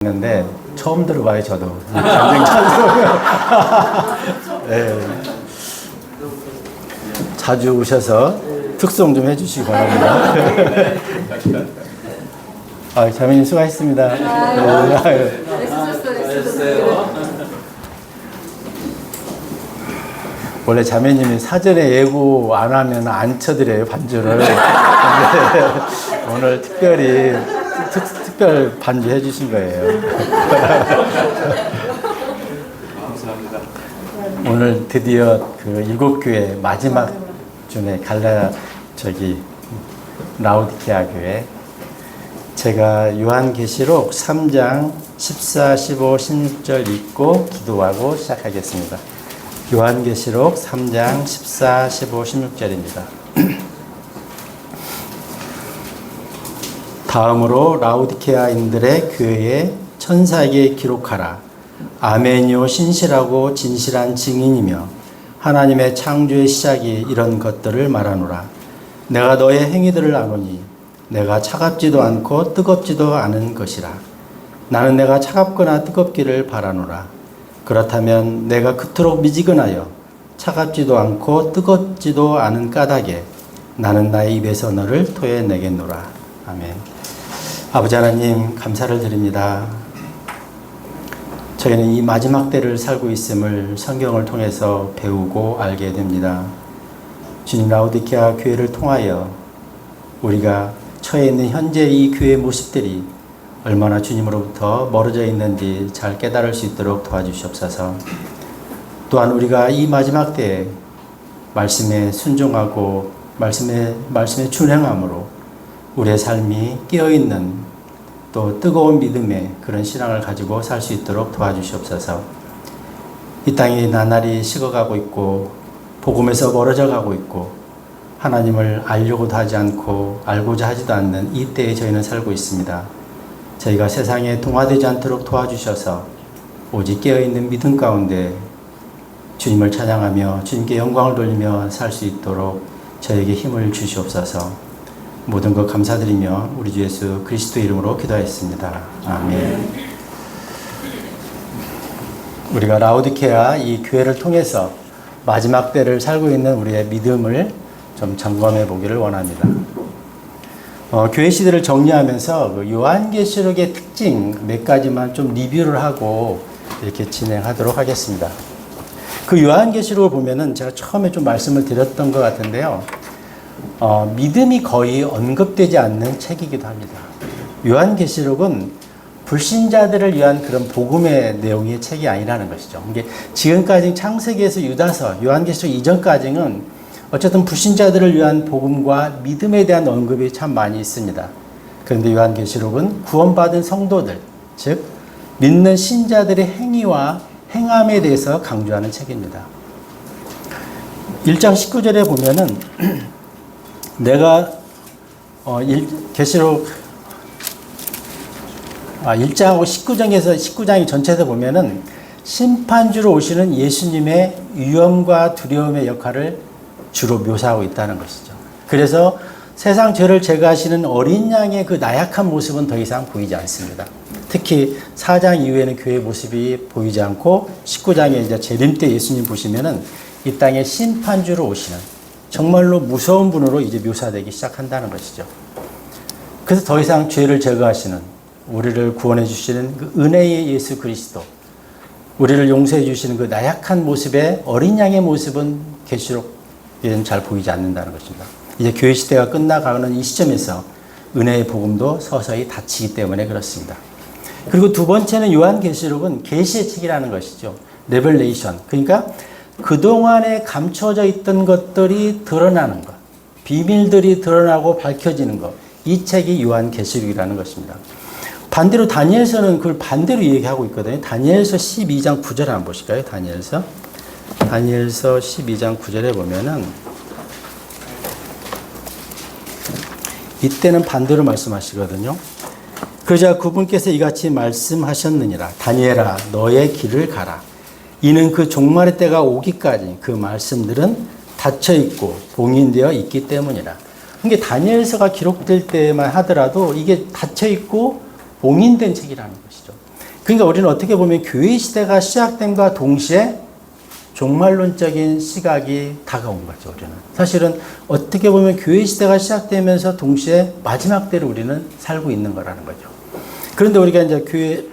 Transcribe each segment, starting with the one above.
있는데 처음 들어봐요. 저도 전쟁 찬송. 네. 자주 오셔서 특송 좀 해주시기 바랍니다. 자매님 수고하셨습니다. 원래 자매님이 사전에 예고 안 하면 안 쳐드려요, 반주를. 근데 오늘 특별히 특별 반주 해주신 거예요. 감사합니다. 오늘 드디어 그 일곱 교회 마지막 중에 라우디케아 교회, 제가 요한계시록 3장 14, 15, 16절 읽고 기도하고 시작하겠습니다. 요한계시록 3장 14, 15, 16절입니다. 다음으로 라우디케아인들의 교회에 천사에게 기록하라. 아멘이요 신실하고 진실한 증인이며 하나님의 창조의 시작이 이런 것들을 말하노라. 내가 너의 행위들을 아노니 내가 차갑지도 않고 뜨겁지도 않은 것이라. 나는 내가 차갑거나 뜨겁기를 바라노라. 그렇다면 내가 그토록 미지근하여 차갑지도 않고 뜨겁지도 않은 까닭에 나는 나의 입에서 너를 토해내겠노라. 아멘. 아버지 하나님, 감사를 드립니다. 저희는 이 마지막 때를 살고 있음을 성경을 통해서 배우고 알게 됩니다. 주님, 라우디케아 교회를 통하여 우리가 처해 있는 현재 이 교회의 모습들이 얼마나 주님으로부터 멀어져 있는지 잘 깨달을 수 있도록 도와주시옵소서. 또한 우리가 이 마지막 때에 말씀에 순종하고 말씀에 준행함으로 우리의 삶이 깨어있는 또 뜨거운 믿음의 그런 신앙을 가지고 살 수 있도록 도와주시옵소서. 이 땅이 나날이 식어가고 있고 복음에서 멀어져 가고 있고 하나님을 알려고도 하지 않고 알고자 하지도 않는 이 때에 저희는 살고 있습니다. 저희가 세상에 동화되지 않도록 도와주셔서 오직 깨어있는 믿음 가운데 주님을 찬양하며 주님께 영광을 돌리며 살 수 있도록 저에게 힘을 주시옵소서. 모든 것 감사드리며 우리 주 예수 그리스도 이름으로 기도하였습니다. 아멘. 우리가 라우디케아 이 교회를 통해서 마지막 때를 살고 있는 우리의 믿음을 좀 점검해 보기를 원합니다. 교회 시대를 정리하면서 그 요한계시록의 특징 몇 가지만 좀 리뷰를 하고 이렇게 진행하도록 하겠습니다. 그 요한계시록을 보면은 제가 처음에 좀 말씀을 드렸던 것 같은데요. 믿음이 거의 언급되지 않는 책이기도 합니다. 요한계시록은 불신자들을 위한 그런 복음의 내용의 책이 아니라는 것이죠. 이게 지금까지 창세기에서 유다서, 요한계시록 이전까지는 어쨌든 불신자들을 위한 복음과 믿음에 대한 언급이 참 많이 있습니다. 그런데 요한계시록은 구원받은 성도들, 즉 믿는 신자들의 행위와 행함에 대해서 강조하는 책입니다. 1장 19절에 보면은 내가 계시록 1장하고 19장이 전체에서 보면은 심판주로 오시는 예수님의 위엄과 두려움의 역할을 주로 묘사하고 있다는 것이죠. 그래서 세상 죄를 제거하시는 어린 양의 그 나약한 모습은 더 이상 보이지 않습니다. 특히 4장 이후에는 교회의 모습이 보이지 않고 19장에 이제 재림 때 예수님 보시면은 이 땅에 심판주로 오시는 정말로 무서운 분으로 이제 묘사되기 시작한다는 것이죠. 그래서 더 이상 죄를 제거하시는 우리를 구원해 주시는 그 은혜의 예수 그리스도, 우리를 용서해 주시는 그 나약한 모습의 어린 양의 모습은 계시록에는 잘 보이지 않는다는 것입니다. 이제 교회 시대가 끝나가는 이 시점에서 은혜의 복음도 서서히 닫히기 때문에 그렇습니다. 그리고 두 번째는 요한계시록은 계시의 책이라는 것이죠. 레벨레이션. 그러니까 그동안에 감춰져 있던 것들이 드러나는 것, 비밀들이 드러나고 밝혀지는 것, 이 책이 요한계시록이라는 것입니다. 반대로 다니엘서는 그걸 반대로 얘기하고 있거든요. 다니엘서 12장 9절 한번 보실까요? 다니엘서 12장 9절에 보면은 이때는 반대로 말씀하시거든요. 그러자 그분께서 이같이 말씀하셨느니라. 다니엘아, 너의 길을 가라. 이는 그 종말의 때가 오기까지 그 말씀들은 닫혀 있고 봉인되어 있기 때문이라. 그러니까 다니엘서가 기록될 때만 하더라도 이게 닫혀 있고 봉인된 책이라는 것이죠. 그러니까 우리는 어떻게 보면 교회 시대가 시작됨과 동시에 종말론적인 시각이 다가온 거죠, 우리는. 사실은 어떻게 보면 교회 시대가 시작되면서 동시에 마지막 때를 우리는 살고 있는 거라는 거죠. 그런데 우리가 이제 교회,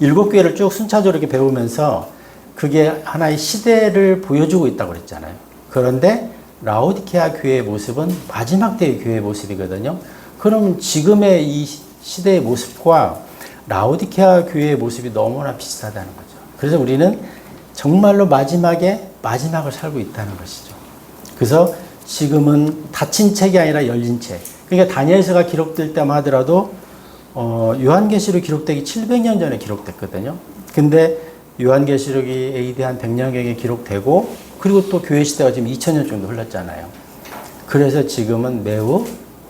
일곱 교회를 쭉 순차적으로 이렇게 배우면서 그게 하나의 시대를 보여주고 있다고 그랬잖아요. 그런데 라오디케아 교회의 모습은 마지막 때의 교회의 모습이거든요. 그럼 지금의 이 시대의 모습과 라오디케아 교회의 모습이 너무나 비슷하다는 거죠. 그래서 우리는 정말로 마지막을 살고 있다는 것이죠. 그래서 지금은 닫힌 책이 아니라 열린 책. 그러니까 다니엘서가 기록될 때만 하더라도 요한계시록 기록되기 700년 전에 기록됐거든요. 근데 요한계시록이 AD 한 100년경에 기록되고 그리고 또 교회 시대가 지금 2000년 정도 흘렀잖아요. 그래서 지금은 매우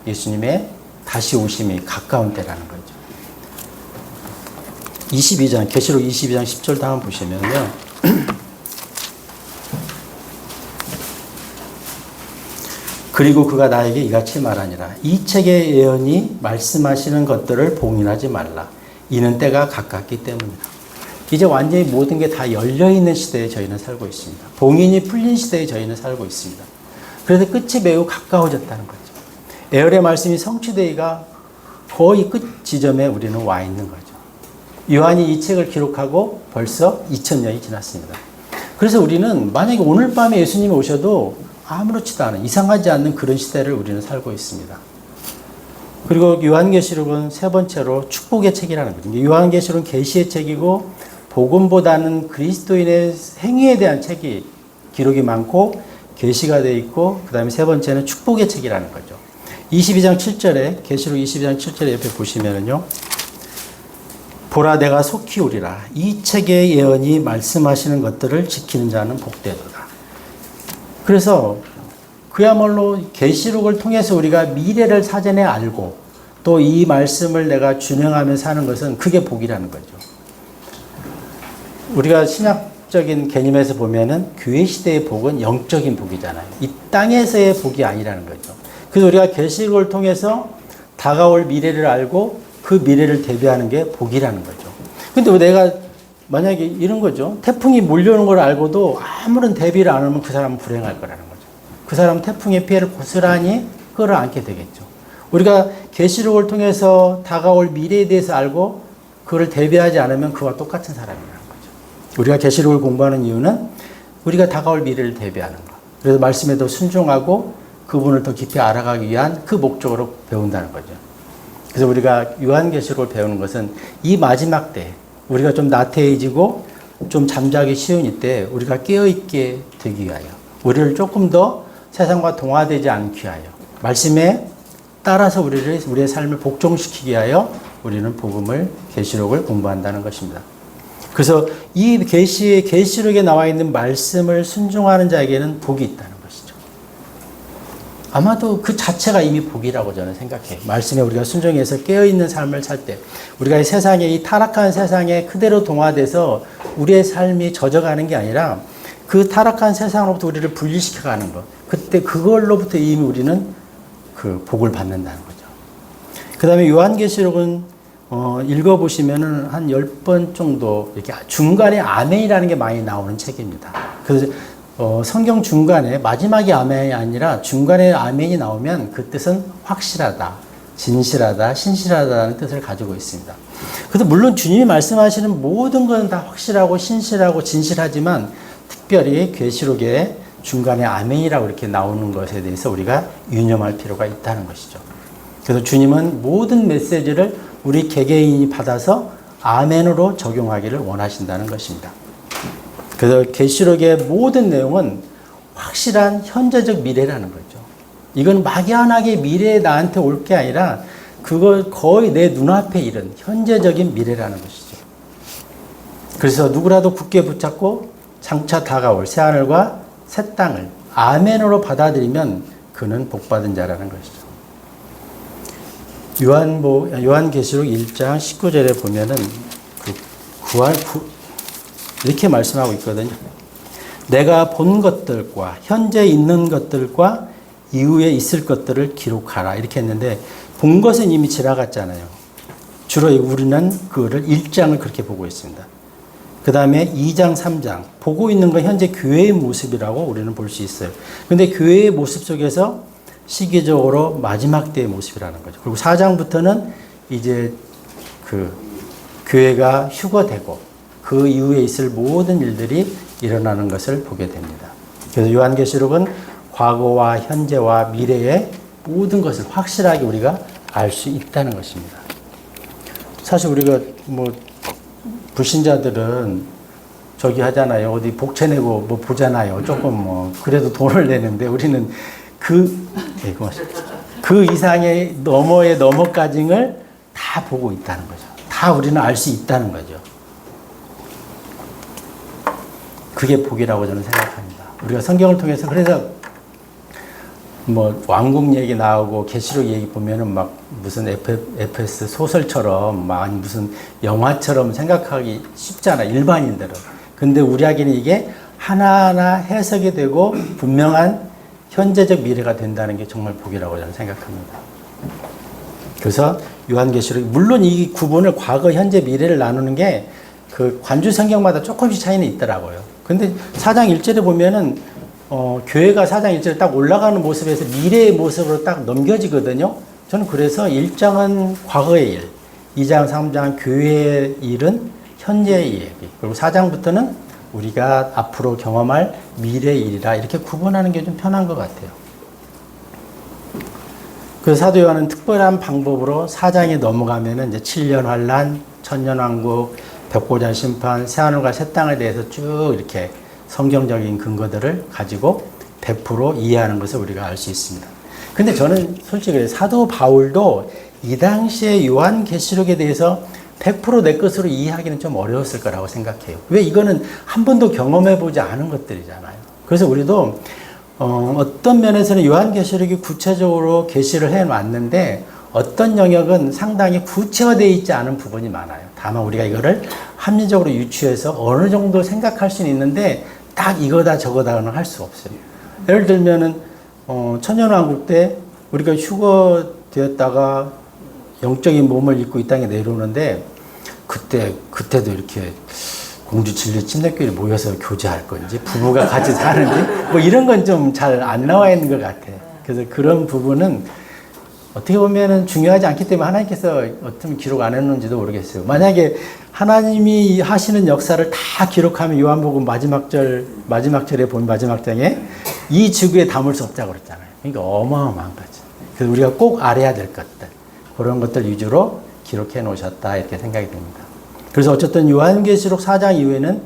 예수님의 다시 오심이 가까운 때라는 거죠. 22장, 계시록 22장 10절도 한번 보시면요. 그리고 그가 나에게 이같이 말하니라. 이 책의 예언이 말씀하시는 것들을 봉인하지 말라. 이는 때가 가깝기 때문이다. 이제 완전히 모든 게 다 열려있는 시대에 저희는 살고 있습니다. 봉인이 풀린 시대에 저희는 살고 있습니다. 그래서 끝이 매우 가까워졌다는 거죠. 에열의 말씀이 성취되기가 거의 끝 지점에 우리는 와 있는 거죠. 요한이 이 책을 기록하고 벌써 2000년이 지났습니다. 그래서 우리는 만약에 오늘 밤에 예수님이 오셔도 아무렇지도 않은, 이상하지 않는 그런 시대를 우리는 살고 있습니다. 그리고 요한계시록은 세 번째로 축복의 책이라는 거죠. 요한계시록은 계시의 책이고 복음보다는 그리스도인의 행위에 대한 책이 기록이 많고 계시가 되어 있고 그 다음에 세 번째는 축복의 책이라는 거죠. 22장 7절에 계시록 22장 7절에 옆에 보시면은요. 보라 내가 속히 오리라. 이 책의 예언이 말씀하시는 것들을 지키는 자는 복되도다. 그래서 그야말로 계시록을 통해서 우리가 미래를 사전에 알고 또 이 말씀을 내가 준행하면서 사는 것은 그게 복이라는 거죠. 우리가 신약적인 개념에서 보면은 교회 시대의 복은 영적인 복이잖아요. 이 땅에서의 복이 아니라는 거죠. 그래서 우리가 계시록을 통해서 다가올 미래를 알고 그 미래를 대비하는 게 복이라는 거죠. 근데 내가 만약에 이런 거죠. 태풍이 몰려오는 걸 알고도 아무런 대비를 안 하면 그 사람은 불행할 거라는 거죠. 그 사람은 태풍의 피해를 고스란히 끌어안게 되겠죠. 우리가 계시록을 통해서 다가올 미래에 대해서 알고 그걸 대비하지 않으면 그와 똑같은 사람이라는 거죠. 우리가 계시록을 공부하는 이유는 우리가 다가올 미래를 대비하는 것. 그래서 말씀에 더 순종하고 그분을 더 깊이 알아가기 위한 그 목적으로 배운다는 거죠. 그래서 우리가 요한계시록을 배우는 것은 이 마지막 때 우리가 좀 나태해지고 좀 잠자기 쉬운 이때 우리가 깨어있게 되기 위하여 우리를 조금 더 세상과 동화되지 않기 위하여 말씀에 따라서 우리의 삶을 복종시키기 위하여 우리는 복음을 계시록을 공부한다는 것입니다. 그래서 이 계시록에 나와 있는 말씀을 순종하는 자에게는 복이 있다는 것이죠. 아마도 그 자체가 이미 복이라고 저는 생각해요. 말씀에 우리가 순종해서 깨어있는 삶을 살 때 우리가 이 세상에 이 타락한 세상에 그대로 동화돼서 우리의 삶이 젖어가는 게 아니라 그 타락한 세상으로부터 우리를 분리시켜가는 것. 그때 그걸로부터 이미 우리는 그 복을 받는다는 거죠. 그 다음에 요한계시록은 읽어보시면은 한 10번 정도 이렇게 중간에 아멘이라는 게 많이 나오는 책입니다. 그래서 성경 중간에 마지막에 아멘이 아니라 중간에 아멘이 나오면 그 뜻은 확실하다, 진실하다, 신실하다는 뜻을 가지고 있습니다. 그래서 물론 주님이 말씀하시는 모든 건 다 확실하고 신실하고 진실하지만 특별히 계시록에 중간에 아멘이라고 이렇게 나오는 것에 대해서 우리가 유념할 필요가 있다는 것이죠. 그래서 주님은 모든 메시지를 우리 개개인이 받아서 아멘으로 적용하기를 원하신다는 것입니다. 그래서 계시록의 모든 내용은 확실한 현재적 미래라는 거죠. 이건 막연하게 미래에 나한테 올 게 아니라 그걸 거의 내 눈앞에 이른 현재적인 미래라는 것이죠. 그래서 누구라도 굳게 붙잡고 장차 다가올 새하늘과 새 땅을 아멘으로 받아들이면 그는 복받은 자라는 것이죠. 요한계시록 1장 19절에 보면은 이렇게 말씀하고 있거든요. 내가 본 것들과 현재 있는 것들과 이후에 있을 것들을 기록하라. 이렇게 했는데 본 것은 이미 지나갔잖아요. 주로 우리는 그거를 1장을 그렇게 보고 있습니다. 그 다음에 2장, 3장. 보고 있는 건 현재 교회의 모습이라고 우리는 볼 수 있어요. 근데 교회의 모습 속에서 시기적으로 마지막 때의 모습이라는 거죠. 그리고 4장부터는 이제 그 교회가 휴거되고 그 이후에 있을 모든 일들이 일어나는 것을 보게 됩니다. 그래서 요한계시록은 과거와 현재와 미래의 모든 것을 확실하게 우리가 알 수 있다는 것입니다. 사실 우리가 뭐 불신자들은 저기 하잖아요. 어디 복채 내고 뭐 보잖아요. 조금 뭐 그래도 돈을 내는데 우리는 그 이상의 너머의 너머까지를 다 보고 있다는 거죠. 다 우리는 알 수 있다는 거죠. 그게 복이라고 저는 생각합니다. 우리가 성경을 통해서 그래서 뭐 왕국 얘기 나오고 계시록 얘기 보면은 막 무슨 FS 소설처럼 막 무슨 영화처럼 생각하기 쉽잖아, 일반인들은. 근데 우리에게는 이게 하나하나 해석이 되고 분명한 현재적 미래가 된다는 게 정말 복이라고 저는 생각합니다. 그래서 요한계시록, 물론 이 구분을 과거, 현재, 미래를 나누는 게 그 관주 성경마다 조금씩 차이는 있더라고요. 근데 4장 1절에 보면은 교회가 4장 1절에 딱 올라가는 모습에서 미래의 모습으로 딱 넘겨지거든요. 저는 그래서 1장은 과거의 일, 2장, 3장 교회의 일은 현재의 얘기, 그리고 4장부터는 우리가 앞으로 경험할 미래의 일이라 이렇게 구분하는 게 좀 편한 것 같아요. 그래서 사도 요한은 특별한 방법으로 4장에 넘어가면은 이제 7년 환란, 천년왕국, 벽고자 심판, 새하늘과 새 땅에 대해서 쭉 이렇게 성경적인 근거들을 가지고 100% 이해하는 것을 우리가 알 수 있습니다. 근데 저는 솔직히 사도 바울도 이 당시에 요한계시록에 대해서 100% 내 것으로 이해하기는 좀 어려웠을 거라고 생각해요. 왜? 이거는 한 번도 경험해보지 않은 것들이잖아요. 그래서 우리도 어떤 면에서는 요한계시록이 구체적으로 계시를 해놨는데 어떤 영역은 상당히 구체화되어 있지 않은 부분이 많아요. 다만 우리가 이거를 합리적으로 유추해서 어느 정도 생각할 수는 있는데 딱 이거다 저거다는 할 수 없어요. 예를 들면은 천년왕국 때 우리가 휴거되었다가 영적인 몸을 입고 이 땅에 내려오는데 그때도 이렇게 공주 진리 침례교회에 모여서 교제할 건지 부부가 같이 사는지 뭐 이런 건 좀 잘 안 나와 있는 것 같아요. 그래서 그런 부분은 어떻게 보면은 중요하지 않기 때문에 하나님께서 어떻게 기록 안 했는지도 모르겠어요. 만약에 하나님이 하시는 역사를 다 기록하면 요한복음 마지막 절에 본 마지막 장에 이 지구에 담을 수 없다고 그랬잖아요. 그러니까 어마어마한 거죠. 그래서 우리가 꼭 알아야 될 것들, 그런 것들 위주로 기록해 놓으셨다 이렇게 생각이 됩니다. 그래서 어쨌든 요한계시록 4장 이후에는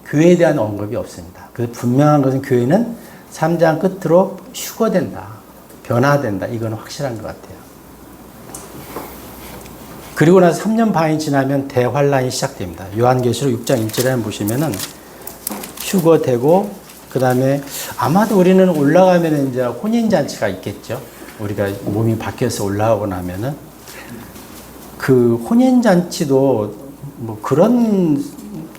교회에 대한 언급이 없습니다. 그래서 분명한 것은 교회는 3장 끝으로 휴거된다. 변화된다. 이건 확실한 것 같아요. 그리고 나서 3년 반이 지나면 대환란이 시작됩니다. 요한계시록 6장 1절에 보시면은 휴거되고 그 다음에 아마도 우리는 올라가면 이제 혼인잔치가 있겠죠. 우리가 몸이 바뀌어서 올라오고 나면은 그 혼인잔치도 뭐 그런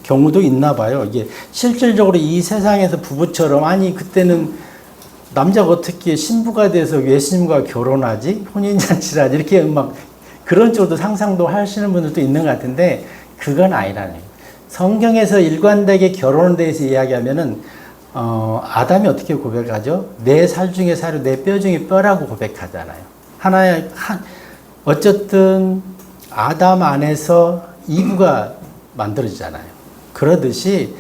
경우도 있나 봐요. 이게 실질적으로 이 세상에서 부부처럼 아니 그때는 남자가 어떻게 신부가 돼서 예수님과 결혼하지? 혼인잔치라지? 이렇게 막 그런 쪽으로 상상도 하시는 분들도 있는 것 같은데 그건 아니라는 거예요. 성경에서 일관되게 결혼에 대해서 이야기하면은 아담이 어떻게 고백하죠? 내 살 중에 살이고 내 뼈 중에 뼈라고 고백하잖아요. 어쨌든 아담 안에서 이브가 만들어지잖아요. 그러듯이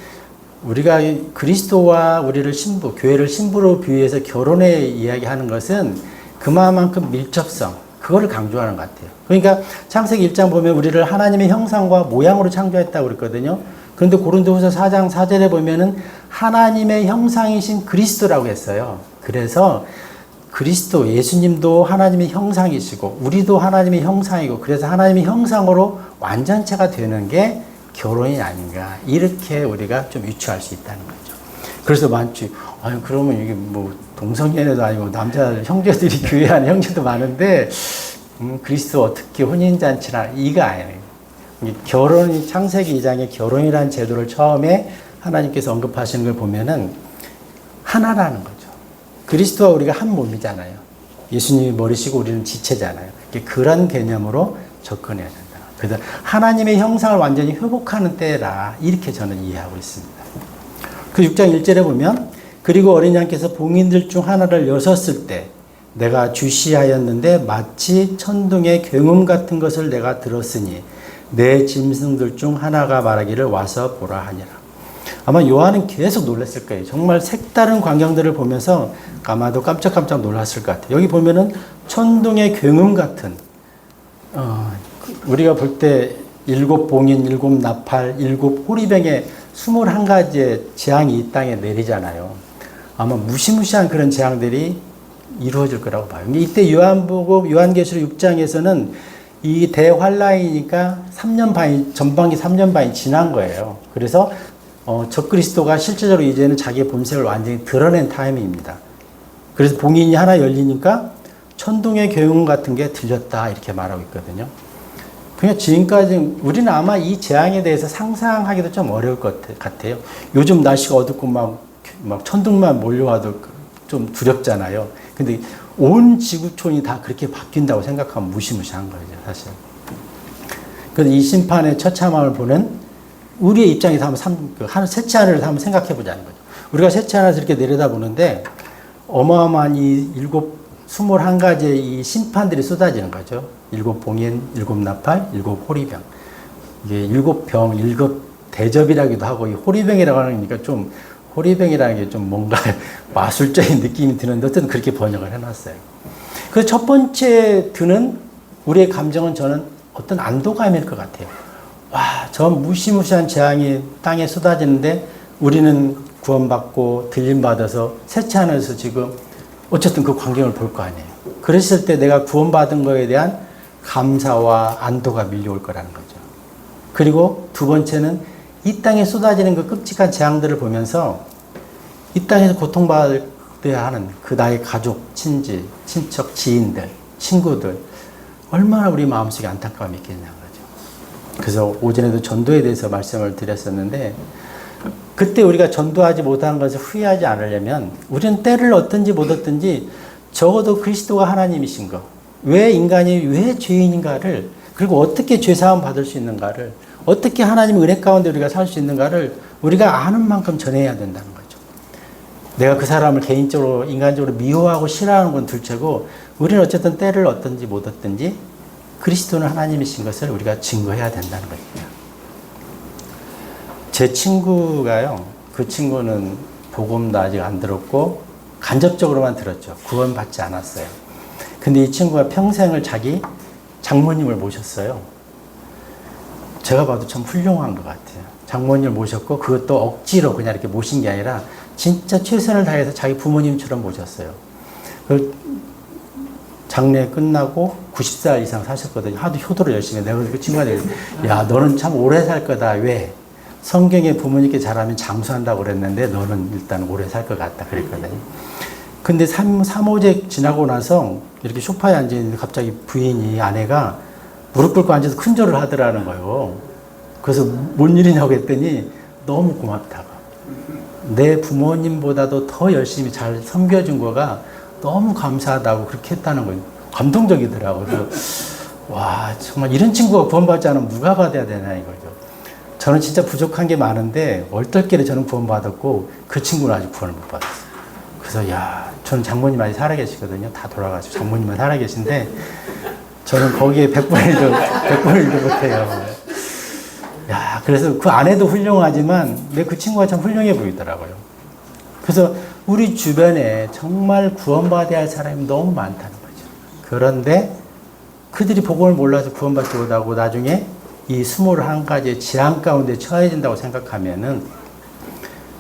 우리가 그리스도와 우리를 신부, 교회를 신부로 비유해서 결혼에 이야기하는 것은 그만큼 밀접성, 그거를 강조하는 것 같아요. 그러니까 창세기 1장 보면 우리를 하나님의 형상과 모양으로 창조했다고 그랬거든요. 그런데 고린도후서 4장 4절에 보면은 하나님의 형상이신 그리스도라고 했어요. 그래서 그리스도, 예수님도 하나님의 형상이시고 우리도 하나님의 형상이고 그래서 하나님의 형상으로 완전체가 되는 게 결혼이 아닌가 이렇게 우리가 좀 유추할 수 있다는 거죠. 그래서 많지. 아니 그러면 이게 뭐 동성연애도 아니고 남자 형제들이 교회하는 형제도 많은데 그리스도 어떻게 혼인잔치나 이거 아니에요. 결혼이 창세기 2장에 결혼이라는 제도를 처음에 하나님께서 언급하시는 걸 보면은 하나라는 거죠. 그리스도와 우리가 한 몸이잖아요. 예수님이 머리시고 우리는 지체잖아요. 그런 개념으로 접근해야 된다. 그래서 하나님의 형상을 완전히 회복하는 때라 이렇게 저는 이해하고 있습니다. 그 6장 1절에 보면 그리고 어린 양께서 봉인들 중 하나를 여섰을 때 내가 주시하였는데 마치 천둥의 굉음 같은 것을 내가 들었으니 내 짐승들 중 하나가 말하기를 와서 보라 하니라. 아마 요한은 계속 놀랐을 거예요. 정말 색다른 광경들을 보면서 아마도 깜짝깜짝 놀랐을 것 같아요. 여기 보면은 천둥의 굉음 같은 우리가 볼 때 7 봉인, 7 나팔, 7 호리병의 21가지의 재앙이 이 땅에 내리잖아요. 아마 무시무시한 그런 재앙들이 이루어질 거라고 봐요. 이때 요한계시록 6장에서는 이 대환란이니까 3년 반이, 전반기 3년 반이 지난 거예요. 그래서 적그리스도가 실제적으로 이제는 자기의 본색을 완전히 드러낸 타이밍입니다. 그래서 봉인이 하나 열리니까 천둥의 굉음 같은 게 들렸다 이렇게 말하고 있거든요. 그냥 지금까지 우리는 아마 이 재앙에 대해서 상상하기도 좀 어려울 것 같아요. 요즘 날씨가 어둡고 막 천둥만 몰려와도 좀 두렵잖아요. 근데 온 지구촌이 다 그렇게 바뀐다고 생각하면 무시무시한 거죠, 사실. 그래서 이 심판의 처참함을 보는 우리의 입장에서 한번 셋째 하늘을 한번 생각해 보자는 거죠. 우리가 셋째 하늘에서 이렇게 내려다보는데 어마어마한 이 21가지의 이 심판들이 쏟아지는 거죠. 7 봉인, 7 나팔, 7 호리병. 이게 7병, 7 대접이라기도 하고, 이 호리병이라고 하니까 좀, 호리병이라는 게 좀 뭔가 마술적인 느낌이 드는데, 어쨌든 그렇게 번역을 해놨어요. 그래서 첫 번째 드는 우리의 감정은 저는 어떤 안도감일 것 같아요. 와, 저 무시무시한 재앙이 땅에 쏟아지는데, 우리는 구원받고 들림받아서 셋째 하늘에서 지금 어쨌든 그 광경을 볼 거 아니에요. 그랬을 때 내가 구원받은 거에 대한 감사와 안도가 밀려올 거라는 거죠. 그리고 두 번째는 이 땅에 쏟아지는 그 끔찍한 재앙들을 보면서 이 땅에서 고통받아야 하는 그 나의 가족, 친지, 친척, 지인들, 친구들 얼마나 우리 마음속에 안타까움이 있겠냐는 거죠. 그래서 오전에도 전도에 대해서 말씀을 드렸었는데 그때 우리가 전도하지 못한 것을 후회하지 않으려면 우리는 때를 얻든지 못 얻든지 적어도 그리스도가 하나님이신 것, 왜 인간이 왜 죄인인가를, 그리고 어떻게 죄사함 받을 수 있는가를, 어떻게 하나님의 은혜 가운데 우리가 살 수 있는가를 우리가 아는 만큼 전해야 된다는 거죠. 내가 그 사람을 개인적으로 인간적으로 미워하고 싫어하는 건 둘째고 우리는 어쨌든 때를 얻든지 못 얻든지 그리스도는 하나님이신 것을 우리가 증거해야 된다는 겁니다. 제 친구가요, 그 친구는 복음도 아직 안 들었고 간접적으로만 들었죠. 구원받지 않았어요. 근데 이 친구가 평생을 자기 장모님을 모셨어요. 제가 봐도 참 훌륭한 것 같아요. 장모님을 모셨고 그것도 억지로 그냥 이렇게 모신 게 아니라 진짜 최선을 다해서 자기 부모님처럼 모셨어요. 그 장례 끝나고 90살 이상 사셨거든요. 하도 효도를 열심히 해요. 내가 그 친구한테 야 너는 참 오래 살 거다. 왜? 성경에 부모님께 잘하면 장수한다고 그랬는데 너는 일단 오래 살 것 같다 그랬거든요. 근데 3호제 지나고 나서 이렇게 소파에 앉아있는데 갑자기 부인이, 아내가 무릎 꿇고 앉아서 큰절을 하더라는 거예요. 그래서 뭔 일이냐고 했더니 너무 고맙다고. 내 부모님보다도 더 열심히 잘 섬겨준 거가 너무 감사하다고 그렇게 했다는 거예요. 감동적이더라고요. 그래서 와, 정말 이런 친구가 구원받지 않으면 누가 받아야 되나 이거죠. 저는 진짜 부족한 게 많은데 얼떨결에 저는 구원받았고 그 친구는 아직 구원을 못 받았어요. 그래서 야, 저는 장모님 아직 살아계시거든요. 다 돌아가시고 장모님만 살아계신데 저는 거기에 100분의 1도 못해요. 야, 그래서 그 아내도 훌륭하지만 내 그 친구가 참 훌륭해 보이더라고요. 그래서 우리 주변에 정말 구원받아야 할 사람이 너무 많다는 거죠. 그런데 그들이 복음을 몰라서 구원받지 못하고 나중에 이 21가지의 재앙 가운데 처해진다고 생각하면은,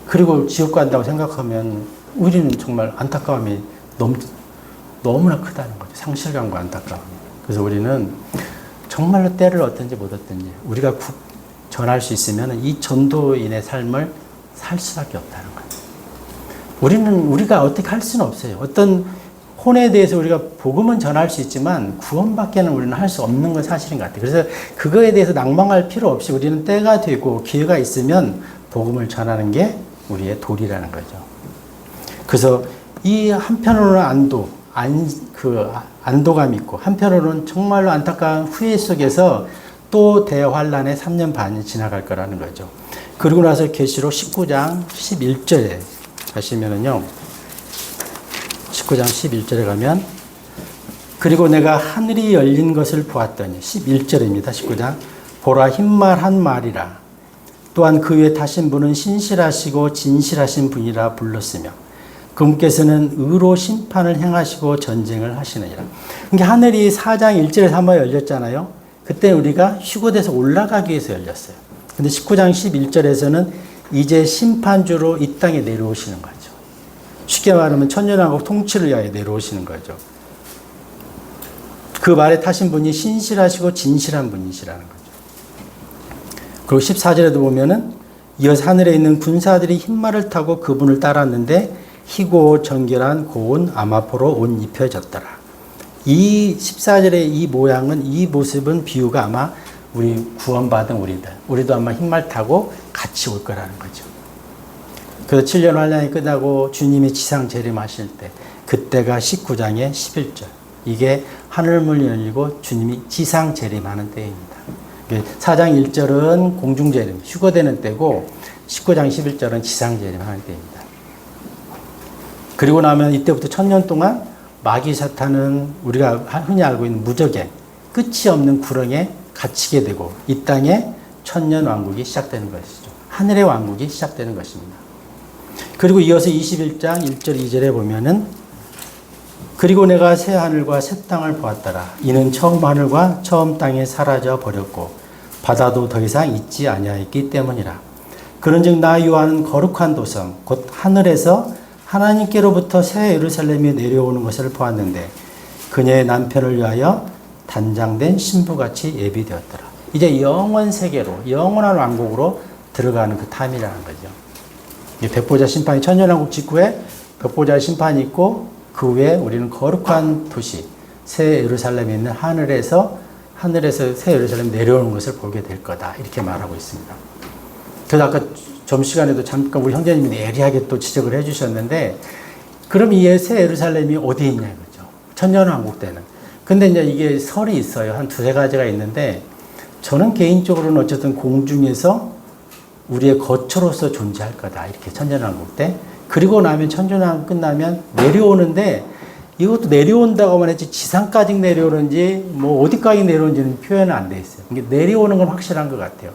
그리고 지옥 간다고 생각하면 우리는 정말 안타까움이 너무나 크다는 거죠. 상실감과 안타까움이. 그래서 우리는 정말로 때를 얻든지 못 얻든지 우리가 전할 수 있으면 이 전도인의 삶을 살 수밖에 없다는 거예요. 우리가 어떻게 할 수는 없어요. 어떤 혼에 대해서 우리가 복음은 전할 수 있지만 구원밖에는 우리는 할 수 없는 건 사실인 것 같아요. 그래서 그거에 대해서 낭망할 필요 없이 우리는 때가 되고 기회가 있으면 복음을 전하는 게 우리의 도리라는 거죠. 그래서 이 한편으로는 안도감이 있고 한편으로는 정말로 안타까운 후회 속에서 또 대환란의 3년 반이 지나갈 거라는 거죠. 그리고 나서 계시록 19장 11절에 가시면은요. 19장 11절에 가면 그리고 내가 하늘이 열린 것을 보았더니 11절입니다. 19장 보라 흰말 한 마리라 또한 그 위에 타신 분은 신실하시고 진실하신 분이라 불렀으며 그분께서는 의로 심판을 행하시고 전쟁을 하시느니라. 그러니까 하늘이 4장 1절에서 한번 열렸잖아요. 그때 우리가 휴거돼서 올라가기 위해서 열렸어요. 근데 19장 11절에서는 이제 심판주로 이 땅에 내려오시는 거죠. 쉽게 말하면 천년왕국 통치를 위하여 내려오시는 거죠. 그 말에 타신 분이 신실하시고 진실한 분이시라는 거죠. 그리고 14절에도 보면은 이어서 하늘에 있는 군사들이 흰말을 타고 그분을 따랐는데 희고 정결한 고운 아마포로 옷 입혀졌더라. 이 14절의 이 모양은 이 모습은 비유가 아마 우리 구원받은 우리도 아마 흰말 타고 같이 올 거라는 거죠. 그래서 7년 환란이 끝나고 주님이 지상 재림하실 때 그때가 19장의 11절. 이게 하늘문이 열리고 주님이 지상 재림하는 때입니다. 4장 1절은 공중 재림, 휴거되는 때고 19장 11절은 지상 재림하는 때입니다. 그리고 나면 이때부터 1000년 동안 마귀 사탄은 우리가 흔히 알고 있는 무적의 끝이 없는 구렁에 갇히게 되고 이 땅에 1000년 왕국이 시작되는 것이죠. 하늘의 왕국이 시작되는 것입니다. 그리고 이어서 21장 1절 2절에 보면은 그리고 내가 새 하늘과 새 땅을 보았더라. 이는 처음 하늘과 처음 땅이 사라져 버렸고 바다도 더 이상 있지 아니하였기 때문이라. 그런즉 나 요한은 거룩한 도성 곧 하늘에서 하나님께로부터 새 예루살렘이 내려오는 것을 보았는데 그녀의 남편을 위하여 단장된 신부같이 예비되었더라. 이제 영원 세계로 영원한 왕국으로 들어가는 그 탐이라는 거죠. 백보자 심판이 천년왕국 직후에 백보자 심판이 있고 그 후에 우리는 거룩한 도시 새 예루살렘에 있는 하늘에서 새 예루살렘 내려오는 것을 보게 될 거다 이렇게 말하고 있습니다. 그래서 아까 점심시간에도 잠깐 우리 형제님이 예리하게 또 지적을 해주셨는데 그럼 이 새 예루살렘이 어디 있냐 이거죠. 천년왕국 때는. 근데 이제 이게 설이 있어요. 한 두세 가지가 있는데 저는 개인적으로는 어쨌든 공중에서 우리의 거처로서 존재할 거다. 이렇게 천년왕국 때. 그리고 나면 천년왕국 끝나면 내려오는데 이것도 내려온다고만 했지 지상까지 내려오는지 뭐 어디까지 내려오는지는 표현은 안 돼 있어요. 이게 내려오는 건 확실한 것 같아요.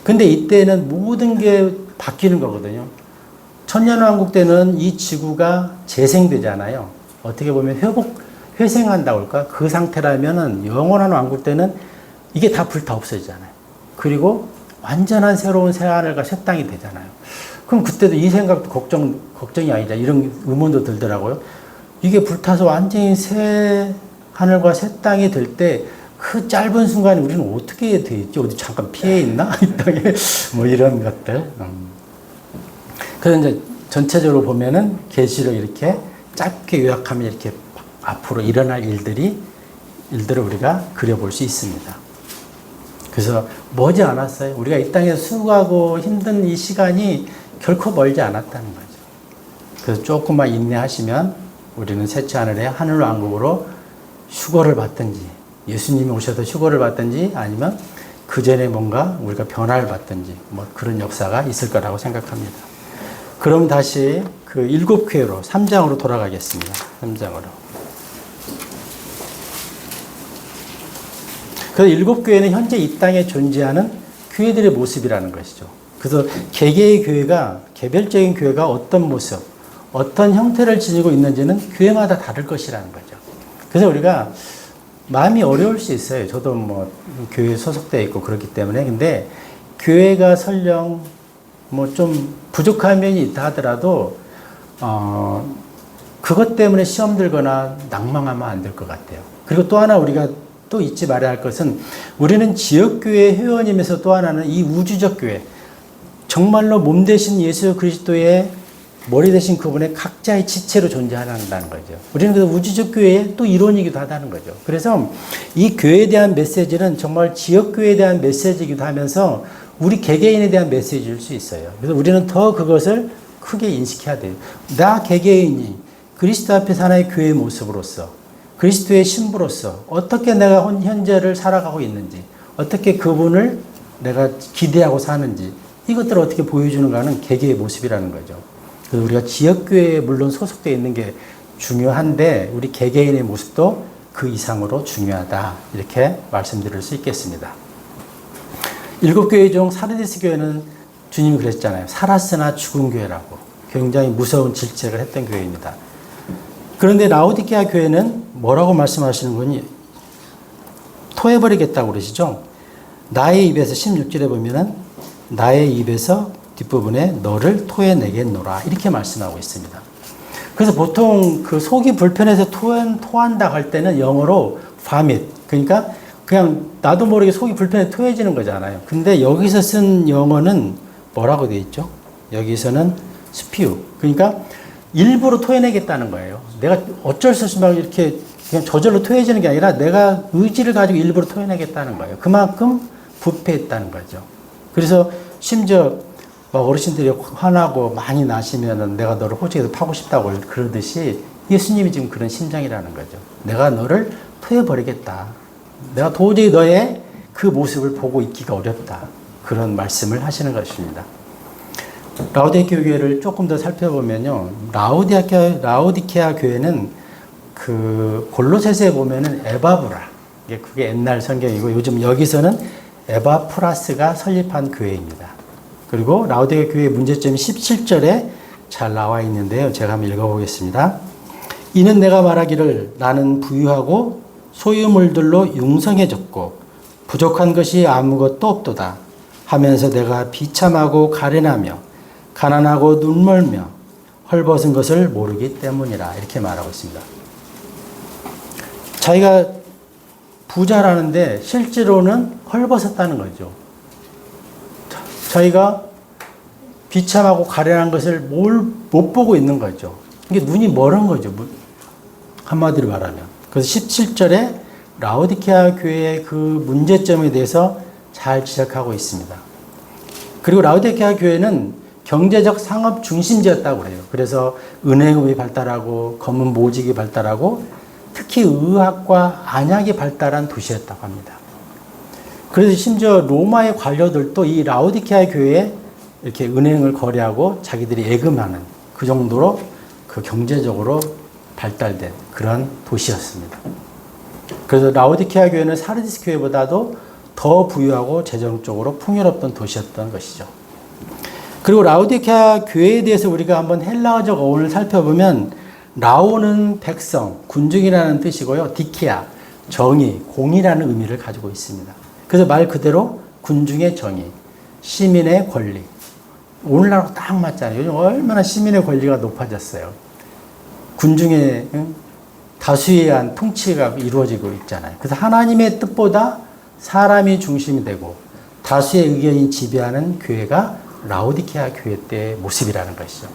근데 이때는 모든 게 바뀌는 거거든요. 천년왕국 때는 이 지구가 재생되잖아요. 어떻게 보면 회생한다고 할까? 그 상태라면은 영원한 왕국 때는 이게 다 불타 없어지잖아요. 그리고 완전한 새로운 새하늘과 새 땅이 되잖아요. 그럼 그때도 이 생각도 걱정이 아니라 이런 의문도 들더라고요. 이게 불타서 완전히 새 하늘과 새 땅이 될 때 그 짧은 순간에 우리는 어떻게 돼 있지? 어디 잠깐 피해 있나? 이 땅에 뭐 이런 것들. 그래서 이제 전체적으로 보면은 계시를 이렇게 짧게 요약하면 이렇게 앞으로 일어날 일들을 우리가 그려볼 수 있습니다. 그래서 머지 않았어요. 우리가 이 땅에서 수고하고 힘든 이 시간이 결코 멀지 않았다는 거죠. 그래서 조금만 인내하시면 우리는 셋째 하늘의 하늘왕국으로 휴거를 받든지 예수님이 오셔서 휴거를 받든지 아니면 그 전에 뭔가 우리가 변화를 받든지 뭐 그런 역사가 있을 거라고 생각합니다. 그럼 다시 그 7교회로 3장으로 돌아가겠습니다. 3장으로. 그래서 7교회는 현재 이 땅에 존재하는 교회들의 모습이라는 것이죠. 그래서 개개의 교회가 개별적인 교회가 어떤 모습, 어떤 형태를 지니고 있는지는 교회마다 다를 것이라는 거죠. 그래서 우리가 마음이 어려울 수 있어요. 저도 뭐 교회에 소속되어 있고 그렇기 때문에. 근데 교회가 설령 뭐 좀 부족한 면이 있다 하더라도 그것 때문에 시험 들거나 낭망하면 안 될 것 같아요. 그리고 또 하나 우리가 또 잊지 말아야 할 것은 우리는 지역교회 회원이면서 또 하나는 이 우주적 교회 정말로 몸 대신 예수 그리스도의 머리 대신 그분의 각자의 지체로 존재한다는 거죠. 우리는 그래서 우주적 교회의 또 일원이기도 하다는 거죠. 그래서 이 교회에 대한 메시지는 정말 지역교회에 대한 메시지이기도 하면서 우리 개개인에 대한 메시지일 수 있어요. 그래서 우리는 더 그것을 크게 인식해야 돼요. 나 개개인이 그리스도 앞에서 하나의 교회의 모습으로서 그리스도의 신부로서 어떻게 내가 현재를 살아가고 있는지 어떻게 그분을 내가 기대하고 사는지 이것들을 어떻게 보여주는가는 개개의 모습이라는 거죠. 그래서 우리가 지역교회에 물론 소속되어 있는 게 중요한데 우리 개개인의 모습도 그 이상으로 중요하다 이렇게 말씀드릴 수 있겠습니다. 7교회 중 사르디스 교회는 주님이 그랬잖아요. 살았으나 죽은 교회라고 굉장히 무서운 질책을 했던 교회입니다. 그런데 라오디게아 교회는 뭐라고 말씀하시는 거니? 토해버리겠다고 그러시죠. 나의 입에서 16절에 보면은 나의 입에서 뒷부분에 너를 토해내겠노라 이렇게 말씀하고 있습니다. 그래서 보통 그 속이 불편해서 토한다 할 때는 영어로 vomit 그러니까 그냥 나도 모르게 속이 불편해 토해지는 거잖아요. 근데 여기서 쓴 영어는 뭐라고 되어 있죠? 여기서는 spew 그러니까 일부러 토해내겠다는 거예요. 내가 어쩔 수 없이 막 이렇게 그냥 저절로 토해지는 게 아니라 내가 의지를 가지고 일부러 토해내겠다는 거예요. 그만큼 부패했다는 거죠. 그래서 심지어 막 어르신들이 화나고 많이 나시면은 내가 너를 호적에서 파고 싶다고 그러듯이 예수님이 지금 그런 심정이라는 거죠. 내가 너를 토해버리겠다. 내가 도저히 너의 그 모습을 보고 있기가 어렵다. 그런 말씀을 하시는 것입니다. 라오디게아 교회를 조금 더 살펴보면요. 라오디게아 교회는 그 골로새서에 보면은 에바브라. 그게 옛날 성경이고 요즘 여기서는 에바프라스가 설립한 교회입니다. 그리고 라오디게아 교회의 문제점이 17절에 잘 나와 있는데요. 제가 한번 읽어보겠습니다. 이는 내가 말하기를 나는 부유하고 소유물들로 융성해졌고 부족한 것이 아무것도 없도다 하면서 내가 비참하고 가련하며 가난하고 눈멀며 헐벗은 것을 모르기 때문이라 이렇게 말하고 있습니다. 자기가 부자라는데 실제로는 헐벗었다는 거죠. 자기가 비참하고 가련한 것을 못 보고 있는 거죠. 이게 눈이 멀은 거죠. 한마디로 말하면. 그래서 17절에 라오디게아 교회의 그 문제점에 대해서 잘 지적하고 있습니다. 그리고 라오디게아 교회는 경제적 상업 중심지였다고 그래요. 그래서 은행업이 발달하고 검은 모직이 발달하고 특히 의학과 안약이 발달한 도시였다고 합니다. 그래서 심지어 로마의 관료들도 이 라오디게아 교회에 이렇게 은행을 거래하고 자기들이 예금하는 그 정도로 그 경제적으로 발달된 그런 도시였습니다. 그래서 라오디게아 교회는 사르디스 교회보다도 더 부유하고 재정적으로 풍요롭던 도시였던 것이죠. 그리고 라오디게아 교회에 대해서 우리가 한번 헬라어적 어원을 살펴보면 라오는 백성, 군중이라는 뜻이고요. 디키아, 정의, 공의라는 의미를 가지고 있습니다. 그래서 말 그대로 군중의 정의, 시민의 권리. 오늘날하고 딱 맞잖아요. 요즘 얼마나 시민의 권리가 높아졌어요. 군중의 다수에 의한 통치가 이루어지고 있잖아요. 그래서 하나님의 뜻보다 사람이 중심이 되고 다수의 의견이 지배하는 교회가 라오디게아 교회 때의 모습이라는 것이죠.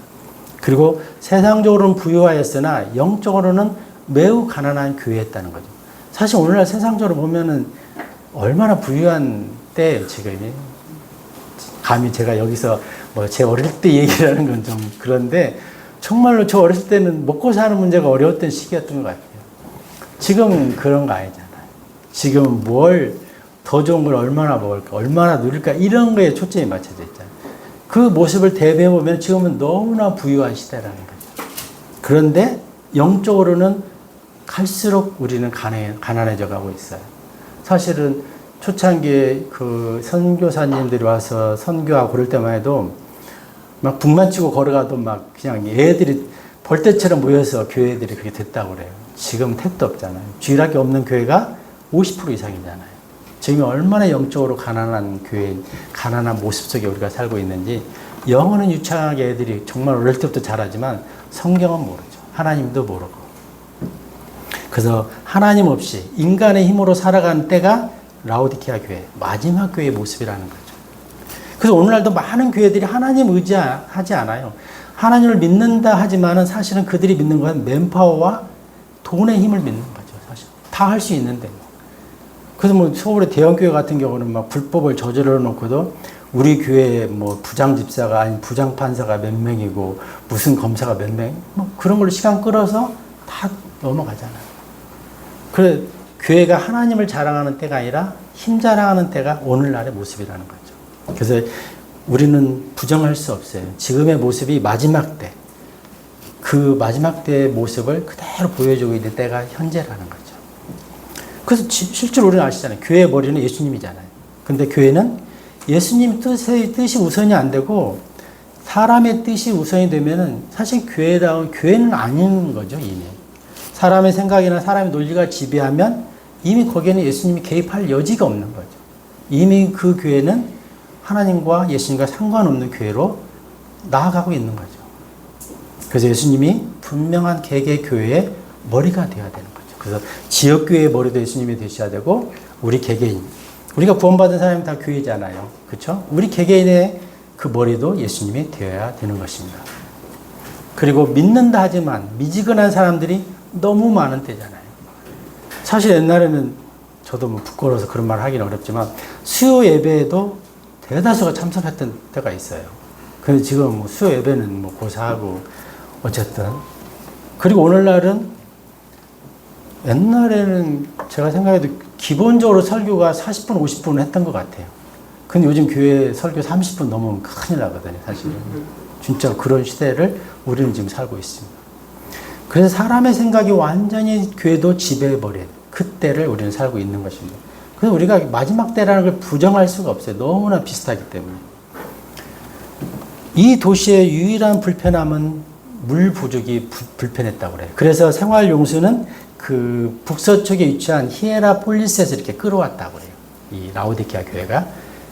그리고 세상적으로는 부유하였으나 영적으로는 매우 가난한 교회였다는 거죠. 사실 오늘날 세상적으로 보면은 얼마나 부유한 때 지금 감히 제가 여기서 뭐 제 어릴 때 얘기를 하는 건 좀 그런데 정말로 저 어렸을 때는 먹고 사는 문제가 어려웠던 시기였던 것 같아요. 지금은 그런 거 아니잖아요. 지금은 뭘 더 좋은 걸 얼마나 먹을까, 얼마나 누릴까 이런 거에 초점이 맞춰져 있잖아요. 그 모습을 대비해 보면 지금은 너무나 부유한 시대라는 거죠. 그런데 영적으로는 갈수록 우리는 가난해져 가고 있어요. 사실은 초창기에 그 선교사님들이 와서 선교하고 그럴 때만 해도 막 북만 치고 걸어가도 막 그냥 애들이 벌떼처럼 모여서 교회들이 그렇게 됐다고 그래요. 지금 택도 없잖아요. 주일학교 없는 교회가 50% 이상이잖아요. 지금 얼마나 영적으로 가난한 교회, 가난한 모습 속에 우리가 살고 있는지 영어는 유창하게 애들이 정말 어릴 때부터 잘하지만 성경은 모르죠. 하나님도 모르고. 그래서 하나님 없이 인간의 힘으로 살아가는 때가 라오디게아 교회, 마지막 교회의 모습이라는 거죠. 그래서 오늘날도 많은 교회들이 하나님 의지하지 않아요. 하나님을 믿는다 하지만은 사실은 그들이 믿는 건 맨파워와 돈의 힘을 믿는 거죠. 사실 다 할 수 있는데. 그래서 뭐 서울의 대형교회 같은 경우는 막 불법을 저질러 놓고도 우리 교회에 뭐 부장 집사가 아닌 부장 판사가 몇 명이고 무슨 검사가 몇 명, 뭐 그런 걸로 시간 끌어서 다 넘어가잖아요. 그래 교회가 하나님을 자랑하는 때가 아니라 힘 자랑하는 때가 오늘날의 모습이라는 거죠. 그래서 우리는 부정할 수 없어요. 지금의 모습이 마지막 때, 그 마지막 때의 모습을 그대로 보여주고 있는 때가 현재라는 거죠. 그래서 실제로 우리는 아시잖아요. 교회의 머리는 예수님이잖아요. 근데 교회는 예수님 뜻이 우선이 안 되고 사람의 뜻이 우선이 되면은 사실 교회다운 교회는 아닌 거죠, 이미. 사람의 생각이나 사람의 논리가 지배하면 이미 거기에는 예수님이 개입할 여지가 없는 거죠. 이미 그 교회는 하나님과 예수님과 상관없는 교회로 나아가고 있는 거죠. 그래서 예수님이 분명한 개개 교회의 머리가 되어야 되는 거죠. 그래서 지역교회의 머리도 예수님이 되셔야 되고, 우리 개개인, 우리가 구원받은 사람이 다 교회잖아요. 그렇죠? 우리 개개인의 그 머리도 예수님이 되어야 되는 것입니다. 그리고 믿는다 하지만 미지근한 사람들이 너무 많은 때잖아요. 사실 옛날에는 저도 뭐 부끄러워서 그런 말 하기는 어렵지만 수요 예배에도 대다수가 참석했던 때가 있어요. 근데 지금 뭐 수요 예배는 뭐 고사하고 어쨌든. 그리고 오늘날은 옛날에는 제가 생각해도 기본적으로 설교가 40분, 50분 했던 것 같아요. 근데 요즘 교회 설교 30분 넘으면 큰일 나거든요, 사실은. 진짜 그런 시대를 우리는 지금 살고 있습니다. 그래서 사람의 생각이 완전히 교회도 지배해버린 그때를 우리는 살고 있는 것입니다. 그래서 우리가 마지막 때라는 걸 부정할 수가 없어요. 너무나 비슷하기 때문에. 이 도시의 유일한 불편함은 물 부족이 불편했다고 그래요. 그래서 생활용수는 그 북서쪽에 위치한 히에라폴리스에서 이렇게 끌어왔다고 그래요. 이 라오디게아 교회가.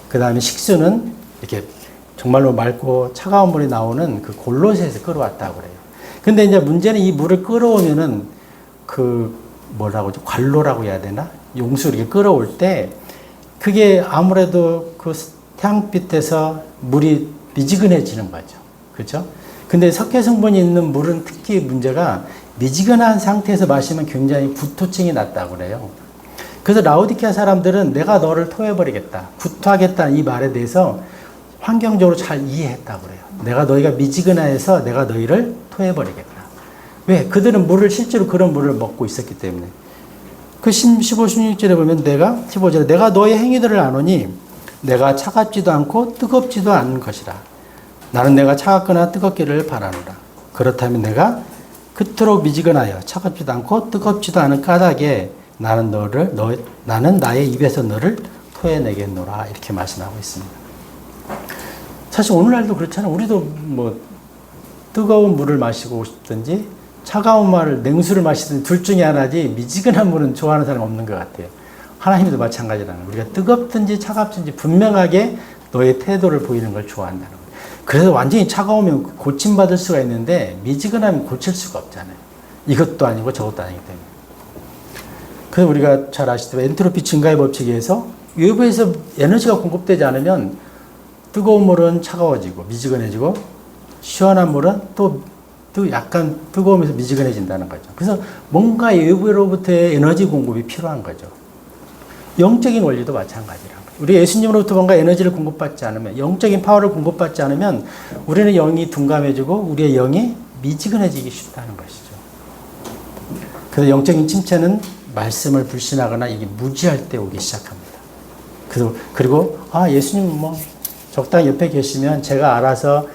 그 다음에 식수는 이렇게 정말로 맑고 차가운 물이 나오는 그 골로새에서 끌어왔다고 그래요. 근데 이제 문제는 이 물을 끌어오면은 그 뭐라고 하죠? 관로라고 해야 되나? 용수를 이렇게 끌어올 때 그게 아무래도 그 태양빛에서 물이 미지근해지는 거죠. 그렇죠? 근데 석회 성분이 있는 물은 특히 문제가 미지근한 상태에서 마시면 굉장히 구토증이 났다고 그래요. 그래서 라오디게아 사람들은 내가 너를 토해버리겠다, 구토하겠다는 이 말에 대해서 환경적으로 잘 이해했다고 그래요. 너희가 미지근해서 내가 너희를 토해버리겠다. 왜? 그들은 실제로 그런 물을 먹고 있었기 때문에. 그 15, 16절에 보면 15절에 내가 너의 행위들을 아노니 내가 차갑지도 않고 뜨겁지도 않은 것이라. 나는 내가 차갑거나 뜨겁기를 바라노라. 그렇다면 내가 그토록 미지근하여 차갑지도 않고 뜨겁지도 않은 까닭에 나는 나의 입에서 너를 토해내겠노라. 이렇게 말씀하고 있습니다. 사실 오늘날도 그렇잖아요. 우리도 뭐 뜨거운 물을 마시고 싶든지 차가운 냉수를 마시든지 둘 중에 하나지 미지근한 물은 좋아하는 사람 없는 것 같아요. 하나님도 마찬가지라는 거예요. 우리가 뜨겁든지 차갑든지 분명하게 너의 태도를 보이는 걸 좋아한다는 거예요. 그래서 완전히 차가우면 고침받을 수가 있는데 미지근하면 고칠 수가 없잖아요. 이것도 아니고 저것도 아니기 때문에. 그래서 우리가 잘 아시다시피 엔트로피 증가의 법칙에 의해서 외부에서 에너지가 공급되지 않으면 뜨거운 물은 차가워지고 미지근해지고 시원한 물은 또 약간 뜨거우면서 미지근해진다는 거죠. 그래서 뭔가 외부로부터의 에너지 공급이 필요한 거죠. 영적인 원리도 마찬가지라는 거예요. 우리 예수님으로부터 뭔가 에너지를 공급받지 않으면, 영적인 파워를 공급받지 않으면 우리는 영이 둔감해지고 우리의 영이 미지근해지기 쉽다는 것이죠. 그래서 영적인 침체는 말씀을 불신하거나 이게 무지할 때 오기 시작합니다. 그리고 예수님 적당히 옆에 계시면 제가 알아서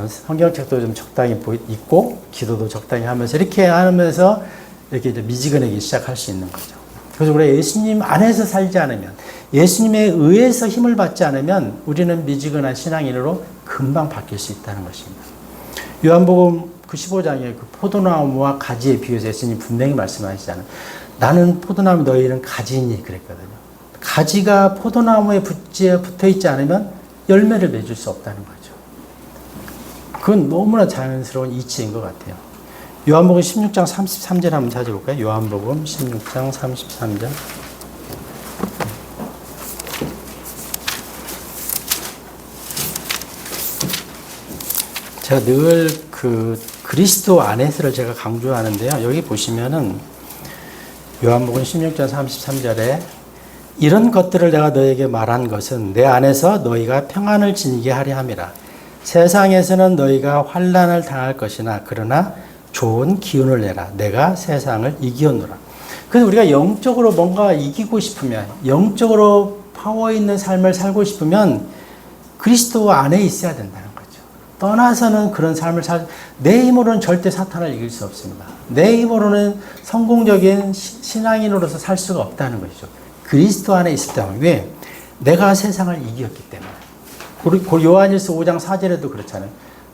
성경책도 좀 적당히 읽고 기도도 적당히 하면서 이렇게 하면서 이렇게 이제 미지근하기 시작할 수 있는 거죠. 그래서 우리가 예수님 안에서 살지 않으면, 예수님에 의해서 힘을 받지 않으면 우리는 미지근한 신앙인으로 금방 바뀔 수 있다는 것입니다. 요한복음 그 15장에 그 포도나무와 가지에 비유해서 예수님 분명히 말씀하시잖아요. 나는 포도나무, 너희는 가지니 그랬거든요. 가지가 포도나무에 붙어 있지 않으면 열매를 맺을 수 없다는 거죠. 그건 너무나 자연스러운 이치인 것 같아요. 요한복음 16장 33절 한번 찾아볼까요? 요한복음 16장 33절. 제가 늘 그리스도 안에서를 제가 강조하는데요. 여기 보시면은 요한복음 16장 33절에 이런 것들을 내가 너에게 말한 것은 내 안에서 너희가 평안을 지니게 하려 함이라. 세상에서는 너희가 환난을 당할 것이나 그러나 좋은 기운을 내라. 내가 세상을 이기었노라. 그래서 우리가 영적으로 뭔가 이기고 싶으면, 영적으로 파워 있는 삶을 살고 싶으면 그리스도 안에 있어야 된다는 거죠. 떠나서는 그런 삶을 내 힘으로는 절대 사탄을 이길 수 없습니다. 내 힘으로는 성공적인 신앙인으로서 살 수가 없다는 것이죠. 그리스도 안에 있을 때만. 왜? 내가 세상을 이겼기 때문에. 요한일서 5장 4절에도 그렇잖아요.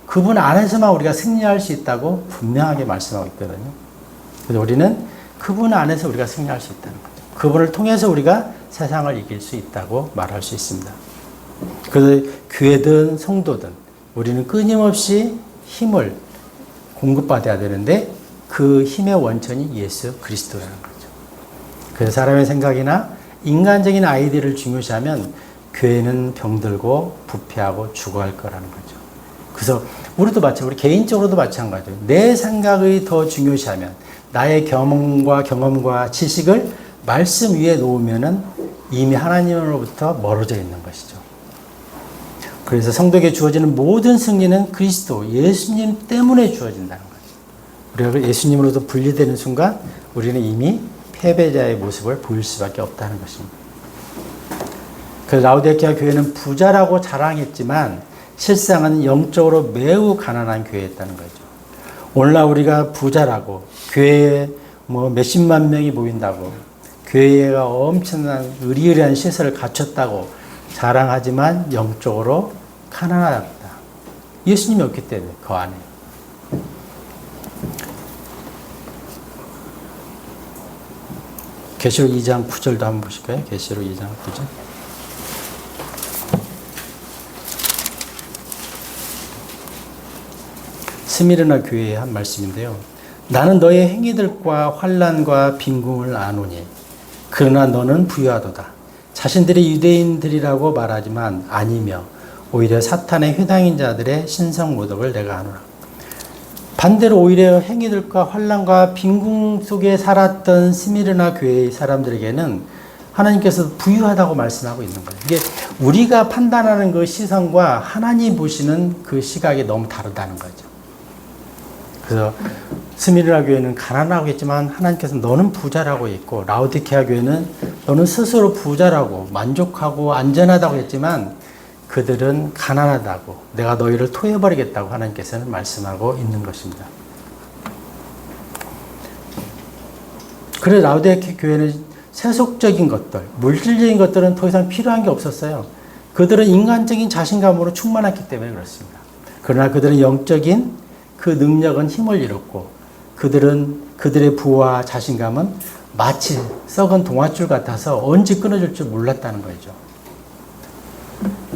그분 안에서만 우리가 승리할 수 있다고 분명하게 말씀하고 있거든요. 그래서 우리는 그분 안에서 우리가 승리할 수 있다는 거죠. 그분을 통해서 우리가 세상을 이길 수 있다고 말할 수 있습니다. 그래서 교회든 성도든 우리는 끊임없이 힘을 공급받아야 되는데 그 힘의 원천이 예수 그리스도라는 거죠. 그래서 사람의 생각이나 인간적인 아이디어를 중요시하면 교회는 병들고 부패하고 죽어갈 거라는 거죠. 그래서 우리도 우리 개인적으로도 마찬가지예요. 내 생각이 더 중요시하면 나의 경험과 지식을 말씀 위에 놓으면은 이미 하나님으로부터 멀어져 있는 것이죠. 그래서 성도에게 주어지는 모든 승리는 그리스도, 예수님 때문에 주어진다는 거죠. 우리가 예수님으로부터 분리되는 순간 우리는 이미 패배자의 모습을 보일 수밖에 없다는 것입니다. 그래서 라오디게아 교회는 부자라고 자랑했지만 실상은 영적으로 매우 가난한 교회였다는 거죠. 오늘날 우리가 부자라고 교회에 몇십만 명이 모인다고 교회가 엄청난 의리의리한 시설을 갖췄다고 자랑하지만 영적으로 가난하다. 예수님이 없기 때문에 그 안에. 계시록 2장 9절도 한번 보실까요? 계시록 2장 9절. 스미르나 교회의 한 말씀인데요. 나는 너의 행위들과 환난과 빈궁을 아노니 그러나 너는 부유하도다. 자신들이 유대인들이라고 말하지만 아니며 오히려 사탄의 회당인 자들의 신성모독을 내가 아노라. 반대로 오히려 행위들과 환난과 빈궁 속에 살았던 스미르나 교회의 사람들에게는 하나님께서 부유하다고 말씀하고 있는 거예요. 이게 우리가 판단하는 그 시선과 하나님 보시는 그 시각이 너무 다르다는 거죠. 그래서 스미르나 교회는 가난하고 있지만 하나님께서 너는 부자라고 했고, 라오디게아 교회는 너는 스스로 부자라고 만족하고 안전하다고 했지만 그들은 가난하다고, 내가 너희를 토해버리겠다고 하나님께서는 말씀하고 있는 것입니다. 그래서 라오디게아 교회는 세속적인 것들, 물질적인 것들은 더 이상 필요한 게 없었어요. 그들은 인간적인 자신감으로 충만했기 때문에 그렇습니다. 그러나 그들은 영적인 그 능력은 힘을 잃었고, 그들의 부와 자신감은 마치 썩은 동아줄 같아서 언제 끊어질 줄 몰랐다는 거죠.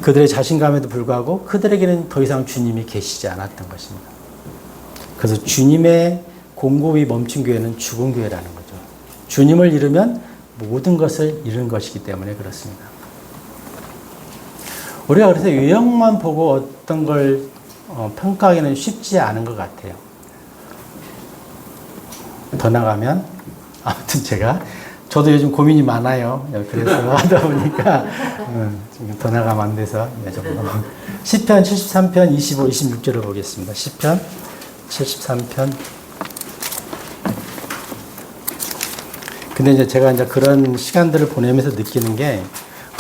그들의 자신감에도 불구하고 그들에게는 더 이상 주님이 계시지 않았던 것입니다. 그래서 주님의 공급이 멈춘 교회는 죽은 교회라는 거죠. 주님을 잃으면 모든 것을 잃은 것이기 때문에 그렇습니다. 우리가 그래서 유형만 보고 어떤 걸 평가하기는 쉽지 않은 것 같아요. 더 나가면 아무튼 저도 요즘 고민이 많아요. 그래서 하다 보니까 더 나가면 안 돼서 시편 73편 25, 26절을 보겠습니다. 시편 73편. 근데 이제 제가 그런 시간들을 보내면서 느끼는 게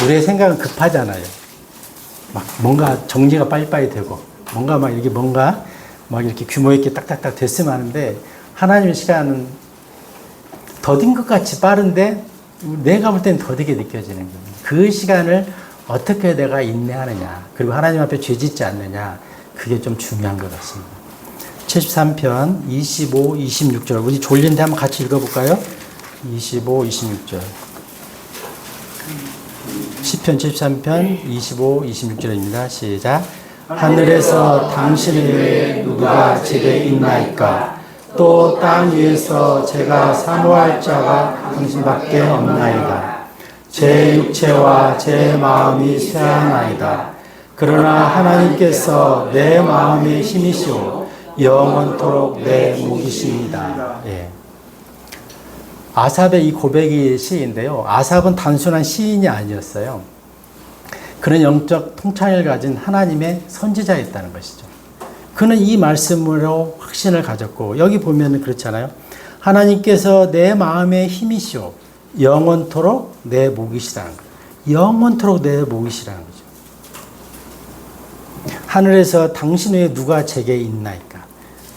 우리의 생각은 급하잖아요. 막 뭔가 정리가 빨리빨리 되고 뭔가 이렇게 규모 있게 딱딱딱 됐으면 하는데 하나님의 시간은 더딘 것 같이 빠른데 내가 볼 때는 더디게 느껴지는 거예요. 그 시간을 어떻게 내가 인내하느냐, 그리고 하나님 앞에 죄짓지 않느냐, 그게 좀 중요한 것 같습니다. 73편 25, 26절 우리 졸린데 한번 같이 읽어볼까요? 25, 26절 시편 73편 25, 26절입니다. 시작. 하늘에서 당신 외에 누가 제게 있나이까? 또 땅 위에서 제가 사모할 자가 당신밖에 없나이다. 제 육체와 제 마음이 쇠하나이다. 그러나 하나님께서 내 마음의 힘이시오 영원토록 내 목이십니다. 예. 아삽의 이 고백이 시인데요. 아삽은 단순한 시인이 아니었어요. 그는 영적 통찰을 가진 하나님의 선지자였다는 것이죠. 그는 이 말씀으로 확신을 가졌고, 여기 보면 그렇잖아요. 하나님께서 내 마음의 힘이시오. 영원토록 내 목이시라는 거예요. 영원토록 내 목이시라는 거죠. 하늘에서 당신 외에 누가 제게 있나이까.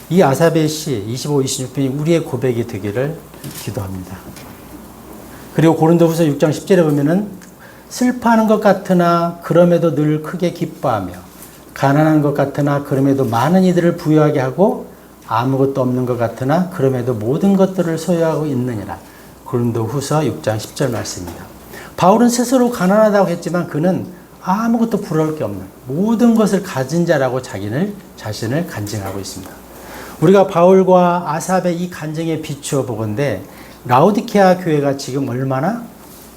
이 아사베의 시 25, 26편이 우리의 고백이 되기를 기도합니다. 그리고 고린도후서 6장 10절에 보면은 슬퍼하는 것 같으나 그럼에도 늘 크게 기뻐하며 가난한 것 같으나 그럼에도 많은 이들을 부유하게 하고 아무것도 없는 것 같으나 그럼에도 모든 것들을 소유하고 있느니라. 고린도후서 6장 10절 말씀입니다. 바울은 스스로 가난하다고 했지만 그는 아무것도 부러울 게 없는 모든 것을 가진 자라고 자신을 간증하고 있습니다. 우리가 바울과 아삽의 이 간증에 비추어 보건대 라오디케아 교회가 지금 얼마나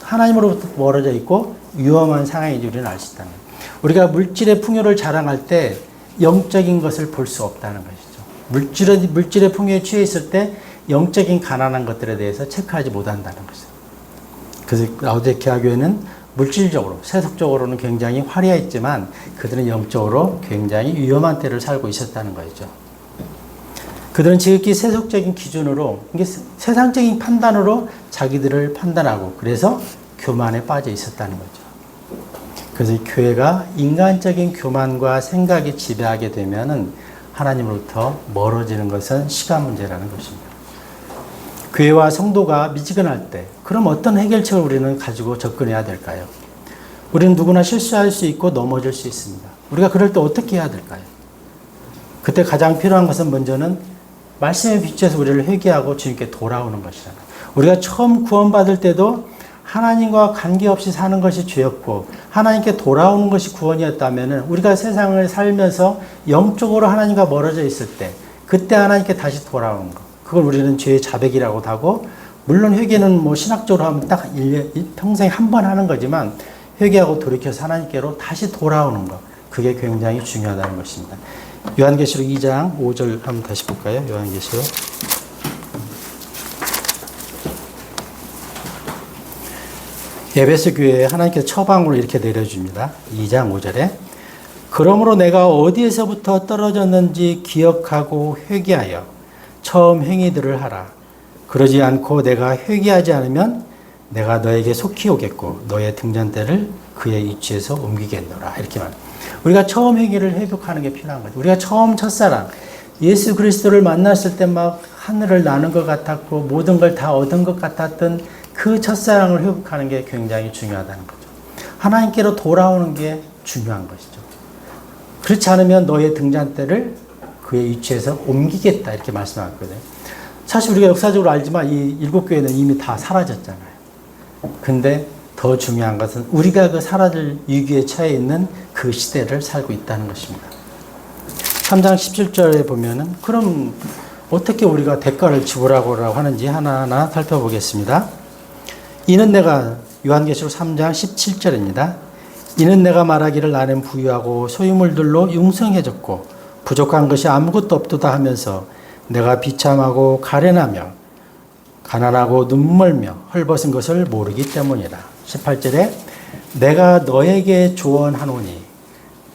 하나님으로부터 멀어져 있고 위험한 상황인지 우리는 알 수 있다는 거예요. 우리가 물질의 풍요를 자랑할 때 영적인 것을 볼 수 없다는 것이죠. 물질의 풍요에 취해 있을 때 영적인 가난한 것들에 대해서 체크하지 못한다는 거죠. 그래서 라오디케아 교회는 물질적으로, 세속적으로는 굉장히 화려했지만 그들은 영적으로 굉장히 위험한 때를 살고 있었다는 거죠. 그들은 지극히 세속적인 기준으로, 세상적인 판단으로 자기들을 판단하고 그래서 교만에 빠져 있었다는 거죠. 그래서 이 교회가 인간적인 교만과 생각이 지배하게 되면은 하나님으로부터 멀어지는 것은 시간 문제라는 것입니다. 교회와 성도가 미지근할 때 그럼 어떤 해결책을 우리는 가지고 접근해야 될까요? 우리는 누구나 실수할 수 있고 넘어질 수 있습니다. 우리가 그럴 때 어떻게 해야 될까요? 그때 가장 필요한 것은 먼저는 말씀의 빛에서 우리를 회개하고 주님께 돌아오는 것이잖아요. 우리가 처음 구원받을 때도 하나님과 관계없이 사는 것이 죄였고 하나님께 돌아오는 것이 구원이었다면 우리가 세상을 살면서 영적으로 하나님과 멀어져 있을 때 그때 하나님께 다시 돌아오는 것. 그걸 우리는 죄의 자백이라고도 하고 물론 회개는 뭐 신학적으로 하면 딱 평생에 한 번 하는 거지만 회개하고 돌이켜서 하나님께로 다시 돌아오는 것. 그게 굉장히 중요하다는 것입니다. 요한계시록 2장 5절 한번 다시 볼까요? 요한계시록. 에베소 교회에 하나님께서 처방으로 이렇게 내려줍니다. 2장 5절에 그러므로 내가 어디에서부터 떨어졌는지 기억하고 회개하여 처음 행위들을 하라. 그러지 않고 내가 회개하지 않으면 내가 너에게 속히 오겠고 너의 등잔대를 그의 위치에서 옮기겠노라. 이렇게 말합니다. 우리가 처음 회개를 회복하는 게 필요한 거죠. 우리가 처음 첫사랑 예수 그리스도를 만났을 때 막 하늘을 나는 것 같았고 모든 걸 다 얻은 것 같았던 그 첫사랑을 회복하는 게 굉장히 중요하다는 거죠. 하나님께로 돌아오는 게 중요한 것이죠. 그렇지 않으면 너의 등잔대를 그의 위치에서 옮기겠다 이렇게 말씀하거든요. 사실 우리가 역사적으로 알지만 이 일곱 교회는 이미 다 사라졌잖아요. 근데 더 중요한 것은 우리가 그 사라질 위기에 처해 있는 그 시대를 살고 있다는 것입니다. 3장 17절에 보면은 그럼 어떻게 우리가 대가를 지불하고 하는지 하나하나 살펴보겠습니다. 이는 내가 요한계시록 3장 17절입니다. 이는 내가 말하기를 나는 부유하고 소유물들로 융성해졌고 부족한 것이 아무것도 없도다 하면서 내가 비참하고 가련하며 가난하고 눈멀며 헐벗은 것을 모르기 때문이라. 18절에 내가 너에게 조언하노니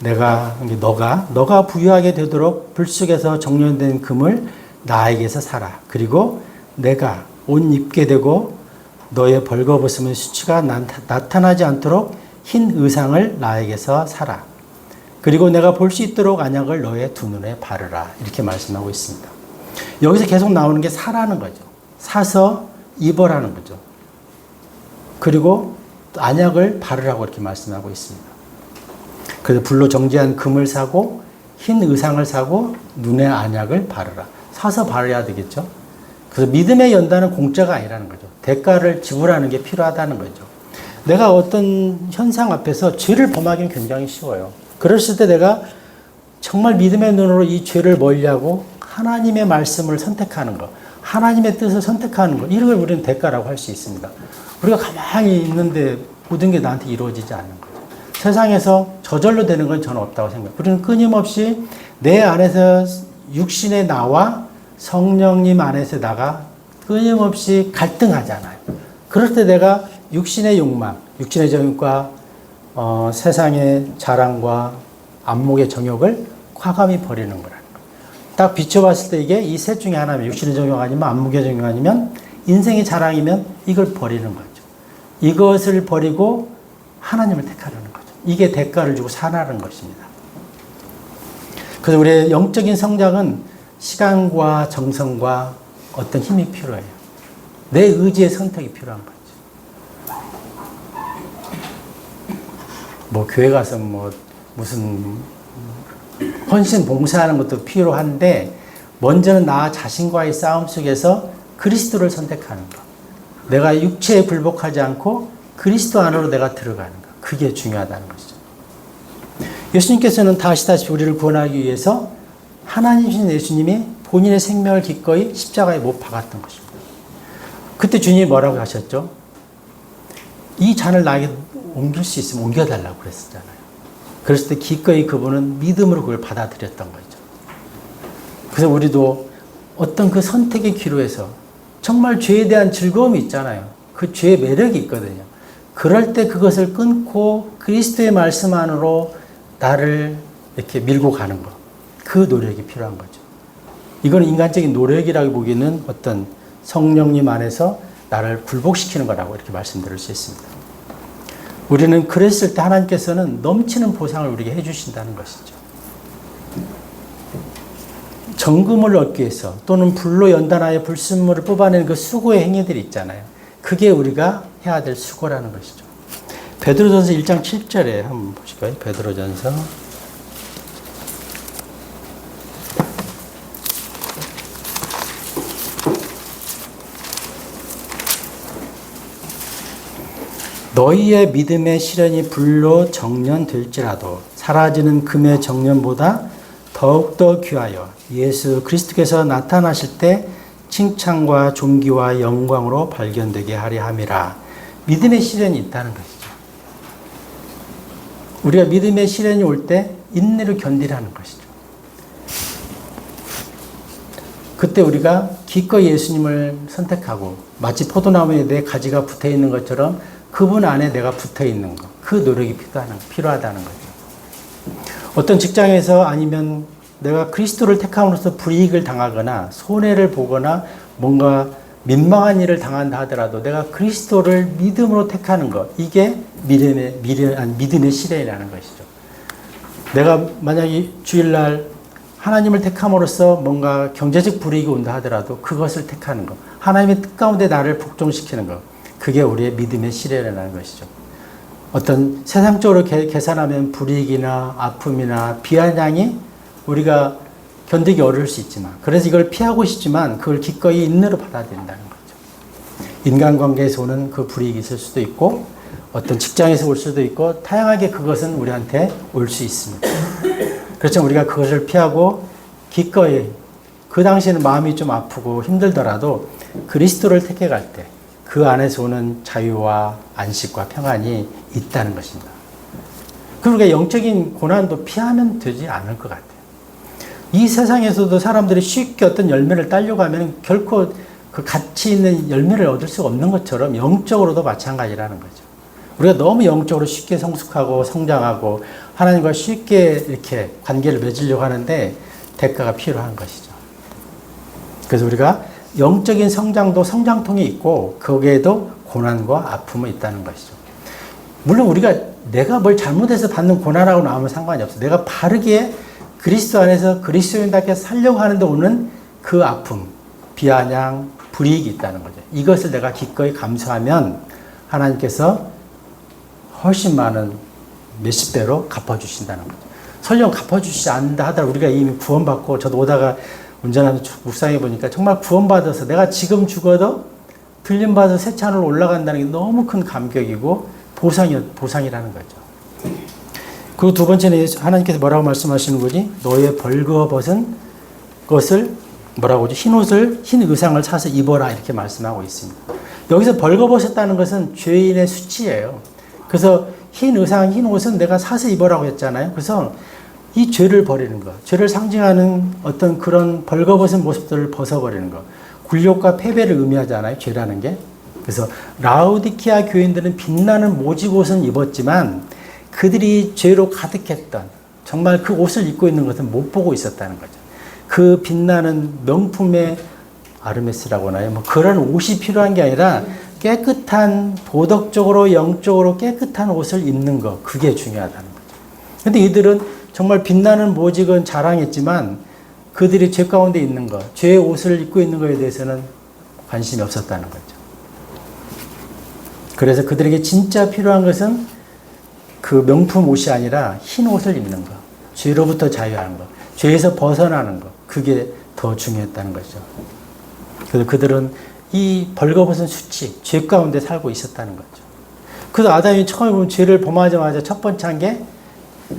너가 부유하게 되도록 불 속에서 정련된 금을 나에게서 사라. 그리고 내가 옷 입게 되고 너의 벌거벗음의 수치가 나타나지 않도록 흰 의상을 나에게서 사라. 그리고 내가 볼 수 있도록 안약을 너의 두 눈에 바르라. 이렇게 말씀하고 있습니다. 여기서 계속 나오는 게 사라는 거죠. 사서 입어라는 거죠. 그리고 안약을 바르라고 이렇게 말씀하고 있습니다. 그래서 불로 정제한 금을 사고 흰 의상을 사고 눈에 안약을 바르라. 사서 바르야 되겠죠. 그래서 믿음의 연단은 공짜가 아니라는 거죠. 대가를 지불하는 게 필요하다는 거죠. 내가 어떤 현상 앞에서 죄를 범하기는 굉장히 쉬워요. 그랬을 때 내가 정말 믿음의 눈으로 이 죄를 멀리하고 하나님의 말씀을 선택하는 것, 하나님의 뜻을 선택하는 것, 이런 걸 우리는 대가라고 할 수 있습니다. 우리가 가만히 있는데 모든 게 나한테 이루어지지 않는 거죠. 세상에서 저절로 되는 건 저는 없다고 생각해요. 우리는 끊임없이 내 안에서 육신의 나와 성령님 안에서 나가 끊임없이 갈등하잖아요. 그럴 때 내가 육신의 욕망, 육신의 정욕과 세상의 자랑과 안목의 정욕을 과감히 버리는 거라는 거예요. 딱 비춰봤을 때 이게 이 셋 중에 하나면 육신의 정욕 아니면 안목의 정욕 아니면 인생의 자랑이면 이걸 버리는 거죠. 이것을 버리고 하나님을 택하라는 거죠. 이게 대가를 주고 사라는 것입니다. 그래서 우리의 영적인 성장은 시간과 정성과 어떤 힘이 필요해요. 내 의지의 선택이 필요한 거죠. 뭐 교회 가서 뭐 무슨 헌신 봉사하는 것도 필요한데 먼저는 나 자신과의 싸움 속에서 그리스도를 선택하는 것. 내가 육체에 굴복하지 않고 그리스도 안으로 내가 들어가는 것. 그게 중요하다는 것이죠. 예수님께서는 다 아시다시피 우리를 구원하기 위해서 하나님이신 예수님이 본인의 생명을 기꺼이 십자가에 못 박았던 것입니다. 그때 주님이 뭐라고 하셨죠? 이 잔을 나에게 옮길 수 있으면 옮겨달라고 그랬었잖아요. 그랬을 때 기꺼이 그분은 믿음으로 그걸 받아들였던 거죠. 그래서 우리도 어떤 그 선택의 기로에서 정말 죄에 대한 즐거움이 있잖아요. 그 죄의 매력이 있거든요. 그럴 때 그것을 끊고 그리스도의 말씀 안으로 나를 이렇게 밀고 가는 것. 그 노력이 필요한 거죠. 이건 인간적인 노력이라고 보기에는 어떤 성령님 안에서 나를 굴복시키는 거라고 이렇게 말씀드릴 수 있습니다. 우리는 그랬을 때 하나님께서는 넘치는 보상을 우리에게 해주신다는 것이죠. 정금을 얻기 위해서 또는 불로 연단하여 불순물을 뽑아내는 그 수고의 행위들이 있잖아요. 그게 우리가 해야 될 수고라는 것이죠. 베드로전서 1장 7절에 한번 보실까요? 베드로전서 너희의 믿음의 시련이 불로 정련될지라도 사라지는 금의 정련보다 더욱더 귀하여 예수 그리스도께서 나타나실 때 칭찬과 존귀와 영광으로 발견되게 하려 함이라. 믿음의 시련이 있다는 것이죠. 우리가 믿음의 시련이 올 때 인내로 견디라는 것이죠. 그때 우리가 기꺼이 예수님을 선택하고 마치 포도나무에 내 가지가 붙어 있는 것처럼 그분 안에 내가 붙어 있는 것, 그 노력이 필요하다는 거죠. 어떤 직장에서 아니면 내가 그리스도를 택함으로써 불이익을 당하거나 손해를 보거나 뭔가 민망한 일을 당한다 하더라도 내가 그리스도를 믿음으로 택하는 것, 이게 믿음의 시련이라는 것이죠. 내가 만약에 주일날 하나님을 택함으로써 뭔가 경제적 불이익이 온다 하더라도 그것을 택하는 것, 하나님의 뜻 가운데 나를 복종시키는 것, 그게 우리의 믿음의 시련이라는 것이죠. 어떤 세상적으로 계산하면 불이익이나 아픔이나 비아냥이 우리가 견디기 어려울 수 있지만, 그래서 이걸 피하고 싶지만 그걸 기꺼이 인내로 받아들인다는 거죠. 인간관계에서 오는 그 불이익이 있을 수도 있고 어떤 직장에서 올 수도 있고 다양하게 그것은 우리한테 올 수 있습니다. 그렇지만 우리가 그것을 피하고 기꺼이 그 당시에는 마음이 좀 아프고 힘들더라도 그리스도를 택해갈 때 그 안에서 오는 자유와 안식과 평안이 있다는 것입니다. 그러니까 영적인 고난도 피하면 되지 않을 것 같아요. 이 세상에서도 사람들이 쉽게 어떤 열매를 따려고 하면 결코 그 가치 있는 열매를 얻을 수가 없는 것처럼 영적으로도 마찬가지라는 거죠. 우리가 너무 영적으로 쉽게 성숙하고 성장하고 하나님과 쉽게 이렇게 관계를 맺으려고 하는데 대가가 필요한 것이죠. 그래서 우리가 영적인 성장도 성장통이 있고 거기에도 고난과 아픔이 있다는 것이죠. 물론 우리가 내가 뭘 잘못해서 받는 고난하고는 아무 상관이 없어요. 내가 바르게 그리스도 안에서 그리스도인답게 살려고 하는데 오는 그 아픔, 비아냥, 불이익이 있다는 거죠. 이것을 내가 기꺼이 감수하면 하나님께서 훨씬 많은 몇십 배로 갚아주신다는 거죠. 설령 갚아주시지 않는다 하더라도 우리가 이미 구원받고, 저도 오다가 운전하면서 묵상해 보니까 정말 구원받아서 내가 지금 죽어도 들림받아서 새 찬으로 올라간다는 게 너무 큰 감격이고 보상이라는 거죠. 그리고 두 번째는 하나님께서 뭐라고 말씀하시는 거지? 너의 벌거벗은 것을 뭐라고 하지? 흰 의상을 사서 입어라, 이렇게 말씀하고 있습니다. 여기서 벌거벗었다는 것은 죄인의 수치예요. 그래서 흰 의상, 흰 옷은 내가 사서 입어라고 했잖아요. 그래서 이 죄를 버리는 것, 죄를 상징하는 어떤 그런 벌거벗은 모습들을 벗어버리는 것, 굴욕과 패배를 의미하잖아요, 죄라는 게. 그래서 라우디키아 교인들은 빛나는 모직 옷은 입었지만 그들이 죄로 가득했던, 정말 그 옷을 입고 있는 것은 못 보고 있었다는 거죠. 그 빛나는 명품의 아르메스라고 하나요? 뭐 그런 옷이 필요한 게 아니라 깨끗한, 도덕적으로 영적으로 깨끗한 옷을 입는 것, 그게 중요하다는 거죠. 근데 이들은 정말 빛나는 모직은 자랑했지만 그들이 죄 가운데 있는 것, 죄의 옷을 입고 있는 것에 대해서는 관심이 없었다는 거죠. 그래서 그들에게 진짜 필요한 것은 그 명품 옷이 아니라 흰 옷을 입는 것, 죄로부터 자유하는 것, 죄에서 벗어나는 것, 그게 더 중요했다는 거죠. 그래서 그들은 이 벌거벗은 수치, 죄 가운데 살고 있었다는 거죠. 그래서 아담이 처음에 보면 죄를 범하자마자 첫 번째 한 게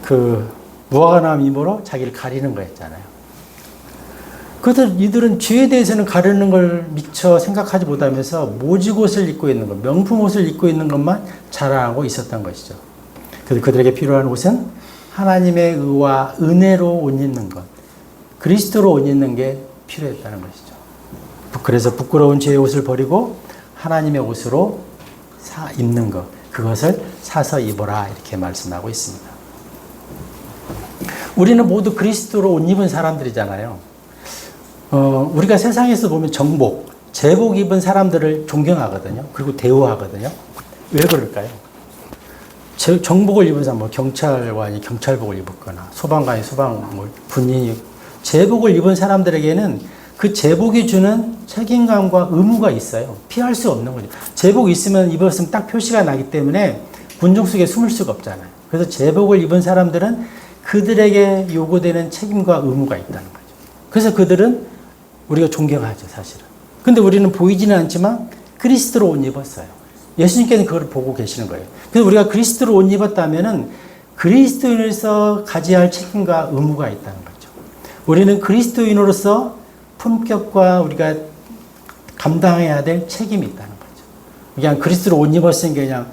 그 무화과나무 잎으로 자기를 가리는 거였잖아요. 그래서 이들은 죄에 대해서는 가르는 걸 미처 생각하지 못하면서 모직옷을 입고 있는 것, 명품 옷을 입고 있는 것만 자랑하고 있었던 것이죠. 그래서 그들에게 필요한 옷은 하나님의 의와 은혜로 옷 입는 것, 그리스도로 옷 입는 게 필요했다는 것이죠. 그래서 부끄러운 죄의 옷을 버리고 하나님의 옷으로 입는 것, 그것을 사서 입어라 이렇게 말씀하고 있습니다. 우리는 모두 그리스도로 옷 입은 사람들이잖아요. 우리가 세상에서 보면 정복, 제복 입은 사람들을 존경하거든요. 그리고 대우하거든요. 왜 그럴까요? 정복을 입은 사람, 뭐 경찰관이 경찰복을 입었거나 소방관이 소방을 군인이 제복을 입은 사람들에게는 그 제복이 주는 책임감과 의무가 있어요. 피할 수 없는 거죠. 제복 있으면 입었으면 딱 표시가 나기 때문에 군중 속에 숨을 수가 없잖아요. 그래서 제복을 입은 사람들은 그들에게 요구되는 책임과 의무가 있다는 거죠. 그래서 그들은 우리가 존경하죠, 사실은. 근데 우리는 보이지는 않지만 그리스도로 옷 입었어요. 예수님께는 그걸 보고 계시는 거예요. 그래서 우리가 그리스도로 옷 입었다면은 그리스도인으로서 가져야 할 책임과 의무가 있다는 거죠. 우리는 그리스도인으로서 품격과 우리가 감당해야 될 책임이 있다는 거죠. 그냥 그리스도로 옷 입었으니까 그냥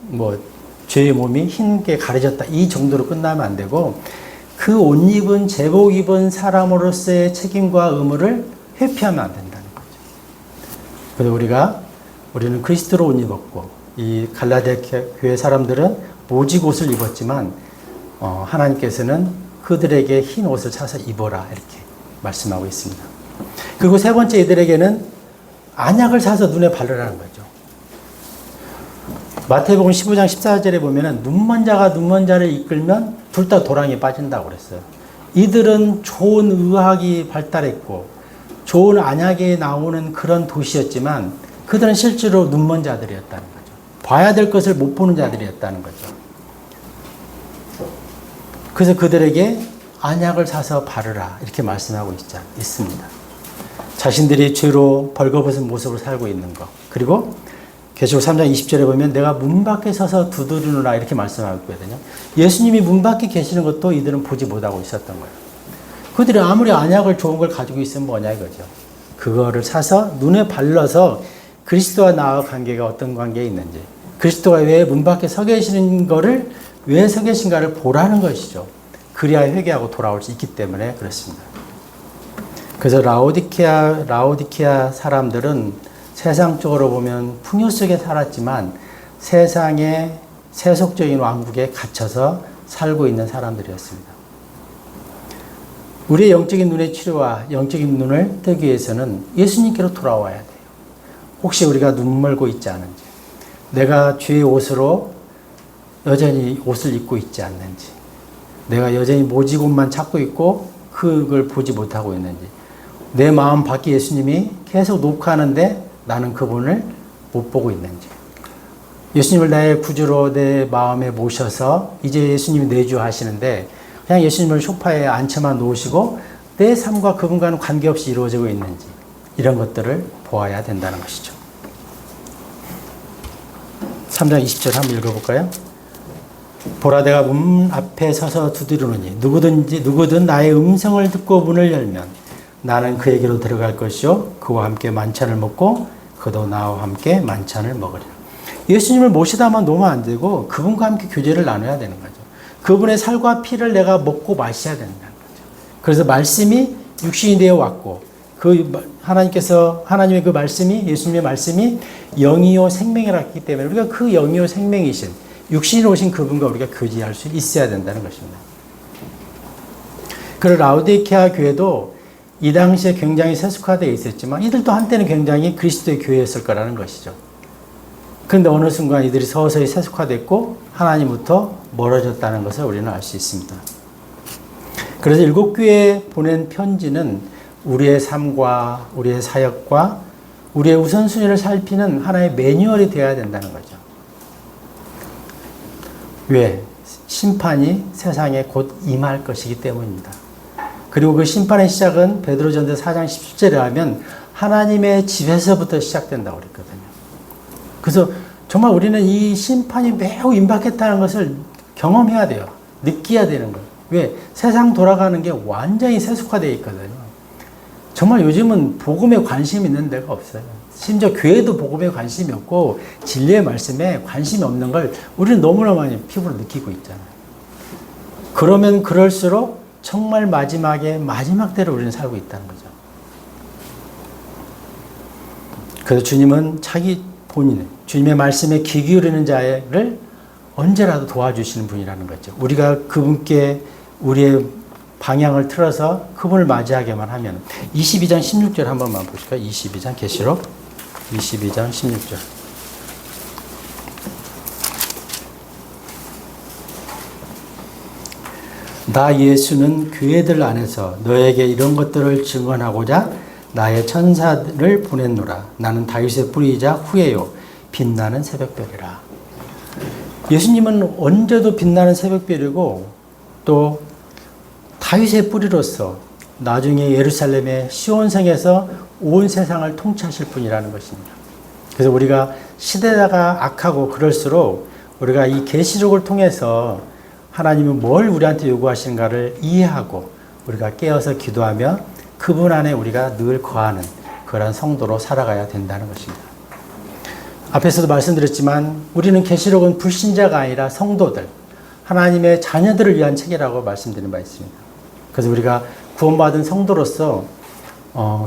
뭐 죄의 몸이 흰게 가려졌다 이 정도로 끝나면 안 되고 그 옷 입은 제복 입은 사람으로서의 책임과 의무를 회피하면 안 된다는 거죠. 그래서 우리는 그리스도로 옷 입었고 이 갈라디아 교회 사람들은 모직 옷을 입었지만 하나님께서는 그들에게 흰 옷을 사서 입어라 이렇게 말씀하고 있습니다. 그리고 세 번째 이들에게는 안약을 사서 눈에 바르라는 거죠. 마태복음 15장 14절에 보면은 눈먼 자가 눈먼 자를 이끌면 둘 다 도랑에 빠진다고 그랬어요. 이들은 좋은 의학이 발달했고 좋은 안약이 나오는 그런 도시였지만 그들은 실제로 눈먼 자들이었다는 거죠. 봐야 될 것을 못 보는 자들이었다는 거죠. 그래서 그들에게 안약을 사서 바르라 이렇게 말씀하고 있습니다. 자신들이 죄로 벌거벗은 모습으로 살고 있는 것. 그리고 계시록 3장 20절에 보면 내가 문 밖에 서서 두드리노라 이렇게 말씀하고 있거든요. 예수님이 문 밖에 계시는 것도 이들은 보지 못하고 있었던 거예요. 그들이 아무리 안약을 좋은 걸 가지고 있으면 뭐냐 이거죠. 그거를 사서 눈에 발라서 그리스도와 나와 관계가 어떤 관계에 있는지, 그리스도가 왜 문 밖에 서 계시는 거를 왜 서 계신가를 보라는 것이죠. 그래야 회개하고 돌아올 수 있기 때문에 그렇습니다. 그래서 라오디케아 사람들은 세상적으로 보면 풍요 속에 살았지만 세상의 세속적인 왕국에 갇혀서 살고 있는 사람들이었습니다. 우리의 영적인 눈의 치료와 영적인 눈을 뜨기 위해서는 예수님께로 돌아와야 돼요. 혹시 우리가 눈멀고 있지 않은지, 내가 죄의 옷으로 여전히 옷을 입고 있지 않는지, 내가 여전히 모직옷만 찾고 있고 그걸 보지 못하고 있는지, 내 마음 밖에 예수님이 계속 녹화하는데 나는 그분을 못 보고 있는지, 예수님을 나의 구주로 내 마음에 모셔서 이제 예수님이 내주 하시는데 그냥 예수님을 소파에 앉혀만 놓으시고 내 삶과 그분과는 관계없이 이루어지고 있는지, 이런 것들을 보아야 된다는 것이죠. 3장 20절 한번 읽어볼까요? 보라 내가 문 앞에 서서 두드리노니 누구든 나의 음성을 듣고 문을 열면 나는 그에게로 들어갈 것이요 그와 함께 만찬을 먹고 그도 나와 함께 만찬을 먹으리라. 예수님을 모시다만 놓으면 안 되고 그분과 함께 교제를 나눠야 되는 거죠. 그분의 살과 피를 내가 먹고 마셔야 된다는 거죠. 그래서 말씀이 육신이 되어 왔고 하나님의 그 말씀이, 예수님의 말씀이 영이요 생명이라 했기 때문에 우리가 그 영이요 생명이신 육신이 오신 그분과 우리가 교제할 수 있어야 된다는 것입니다. 그리고 라오디케아 교회도 이 당시에 굉장히 세속화되어 있었지만 이들도 한때는 굉장히 그리스도의 교회였을 거라는 것이죠. 그런데 어느 순간 이들이 서서히 세속화됐고 하나님부터 멀어졌다는 것을 우리는 알 수 있습니다. 그래서 7교회에 보낸 편지는 우리의 삶과 우리의 사역과 우리의 우선순위를 살피는 하나의 매뉴얼이 되어야 된다는 거죠. 왜? 심판이 세상에 곧 임할 것이기 때문입니다. 그리고 그 심판의 시작은 베드로전서 4장 17절에 하면 하나님의 집에서부터 시작된다고 그랬거든요. 그래서 정말 우리는 이 심판이 매우 임박했다는 것을 경험해야 돼요. 느껴야 되는 거예요. 왜? 세상 돌아가는 게 완전히 세속화되어 있거든요. 정말 요즘은 복음에 관심이 있는 데가 없어요. 심지어 교회도 복음에 관심이 없고 진리의 말씀에 관심이 없는 걸 우리는 너무나 많이 피부로 느끼고 있잖아요. 그러면 그럴수록 정말 마지막 때를 우리는 살고 있다는 거죠. 그래서 주님은 자기 본인의 주님의 말씀에 귀 기울이는 자를 언제라도 도와주시는 분이라는 거죠. 우리가 그분께 우리의 방향을 틀어서 그분을 맞이하게만 하면 22장 16절 한 번만 보실까요? 22장 계시록 22장 16절. 나 예수는 교회들 안에서 너에게 이런 것들을 증언하고자 나의 천사들을 보냈노라. 나는 다윗의 뿌리이자 후예요. 빛나는 새벽별이라. 예수님은 언제도 빛나는 새벽별이고 또 다윗의 뿌리로서 나중에 예루살렘의 시온성에서 온 세상을 통치하실 분이라는 것입니다. 그래서 우리가 시대가 악하고 그럴수록 우리가 이 계시록을 통해서 하나님은 뭘 우리한테 요구하시는가를 이해하고 우리가 깨어서 기도하며 그분 안에 우리가 늘 거하는 그런 성도로 살아가야 된다는 것입니다. 앞에서도 말씀드렸지만 우리는 계시록은 불신자가 아니라 성도들, 하나님의 자녀들을 위한 책이라고 말씀드린 바 있습니다. 그래서 우리가 구원받은 성도로서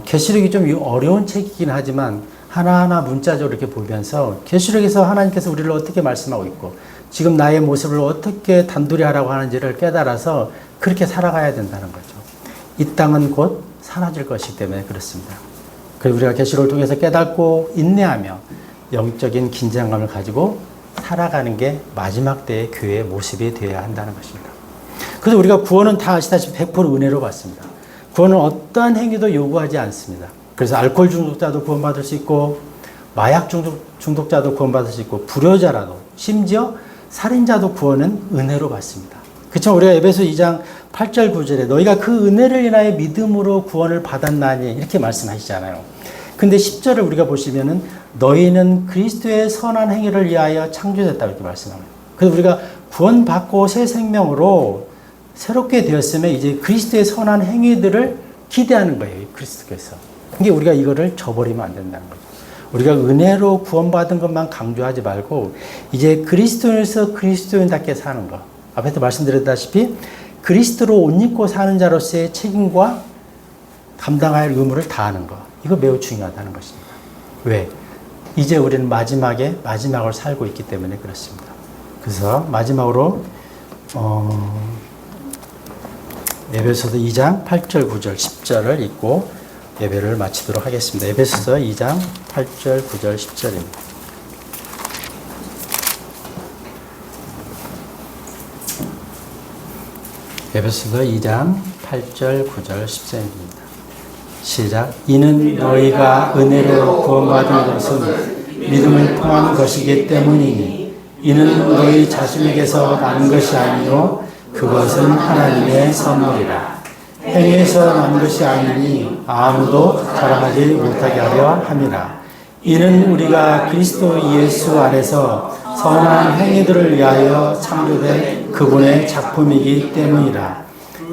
계시록이 좀 어려운 책이긴 하지만 하나하나 문자적으로 이렇게 보면서 계시록에서 하나님께서 우리를 어떻게 말씀하고 있고 지금 나의 모습을 어떻게 단둘이 하라고 하는지를 깨달아서 그렇게 살아가야 된다는 거죠. 이 땅은 곧 사라질 것이기 때문에 그렇습니다. 그리고 우리가 계시록을 통해서 깨닫고 인내하며 영적인 긴장감을 가지고 살아가는 게 마지막 때의 교회의 모습이 되어야 한다는 것입니다. 그래서 우리가 구원은 다 아시다시피 100% 은혜로 받습니다. 구원은 어떠한 행위도 요구하지 않습니다. 그래서 알코올 중독자도 구원받을 수 있고 마약 중독자도 구원받을 수 있고 불효자라도 심지어 살인자도 구원은 은혜로 받습니다. 그렇죠? 우리가 에베소 2장 8절 9절에 너희가 그 은혜를 인하여 믿음으로 구원을 받았나니 이렇게 말씀하시잖아요. 근데 10절을 우리가 보시면은 너희는 그리스도의 선한 행위를 위하여 창조됐다 이렇게 말씀합니다. 그래서 우리가 구원받고 새 생명으로 새롭게 되었으면 이제 그리스도의 선한 행위들을 기대하는 거예요. 그리스도께서. 그게 우리가 이거를 저버리면 안 된다는 거죠. 우리가 은혜로 구원받은 것만 강조하지 말고 이제 그리스도인에서 그리스도인답게 사는 것. 앞에서 말씀드렸다시피 그리스도로 옷 입고 사는 자로서의 책임과 감당할 의무를 다하는 것. 이거 매우 중요하다는 것입니다. 왜? 이제 우리는 마지막을 살고 있기 때문에 그렇습니다. 그래서 마지막으로 에베소서 2장 8절 9절 10절을 읽고 예배를 마치도록 하겠습니다. 에베소서 2장 8절 9절 10절입니다. 에베소서 2장 8절 9절 10절입니다. 시작. 이는 너희가 은혜로 구원받은 것은 믿음을 통한 것이기 때문이니 이는 너희 자신에게서 나는 것이 아니요 그것은 하나님의 선물이라. 행위에서 난 것이 아니니 아무도 자랑하지 못하게 하려 함이라. 이는 우리가 그리스도 예수 안에서 선한 행위들을 위하여 창조된 그분의 작품이기 때문이라.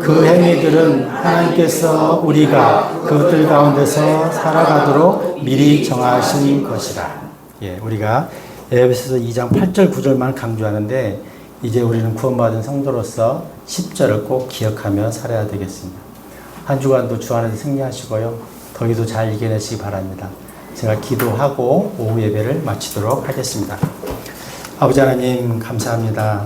그 행위들은 하나님께서 우리가 그것들 가운데서 살아가도록 미리 정하신 것이라. 예, 우리가 에베소서 2장 8절 9절만 강조하는데 이제 우리는 구원받은 성도로서 10절을 꼭 기억하며 살아야 되겠습니다. 한 주간도 주 안에서 승리하시고요. 더위도 잘 이겨내시기 바랍니다. 제가 기도하고 오후 예배를 마치도록 하겠습니다. 아버지 하나님 감사합니다.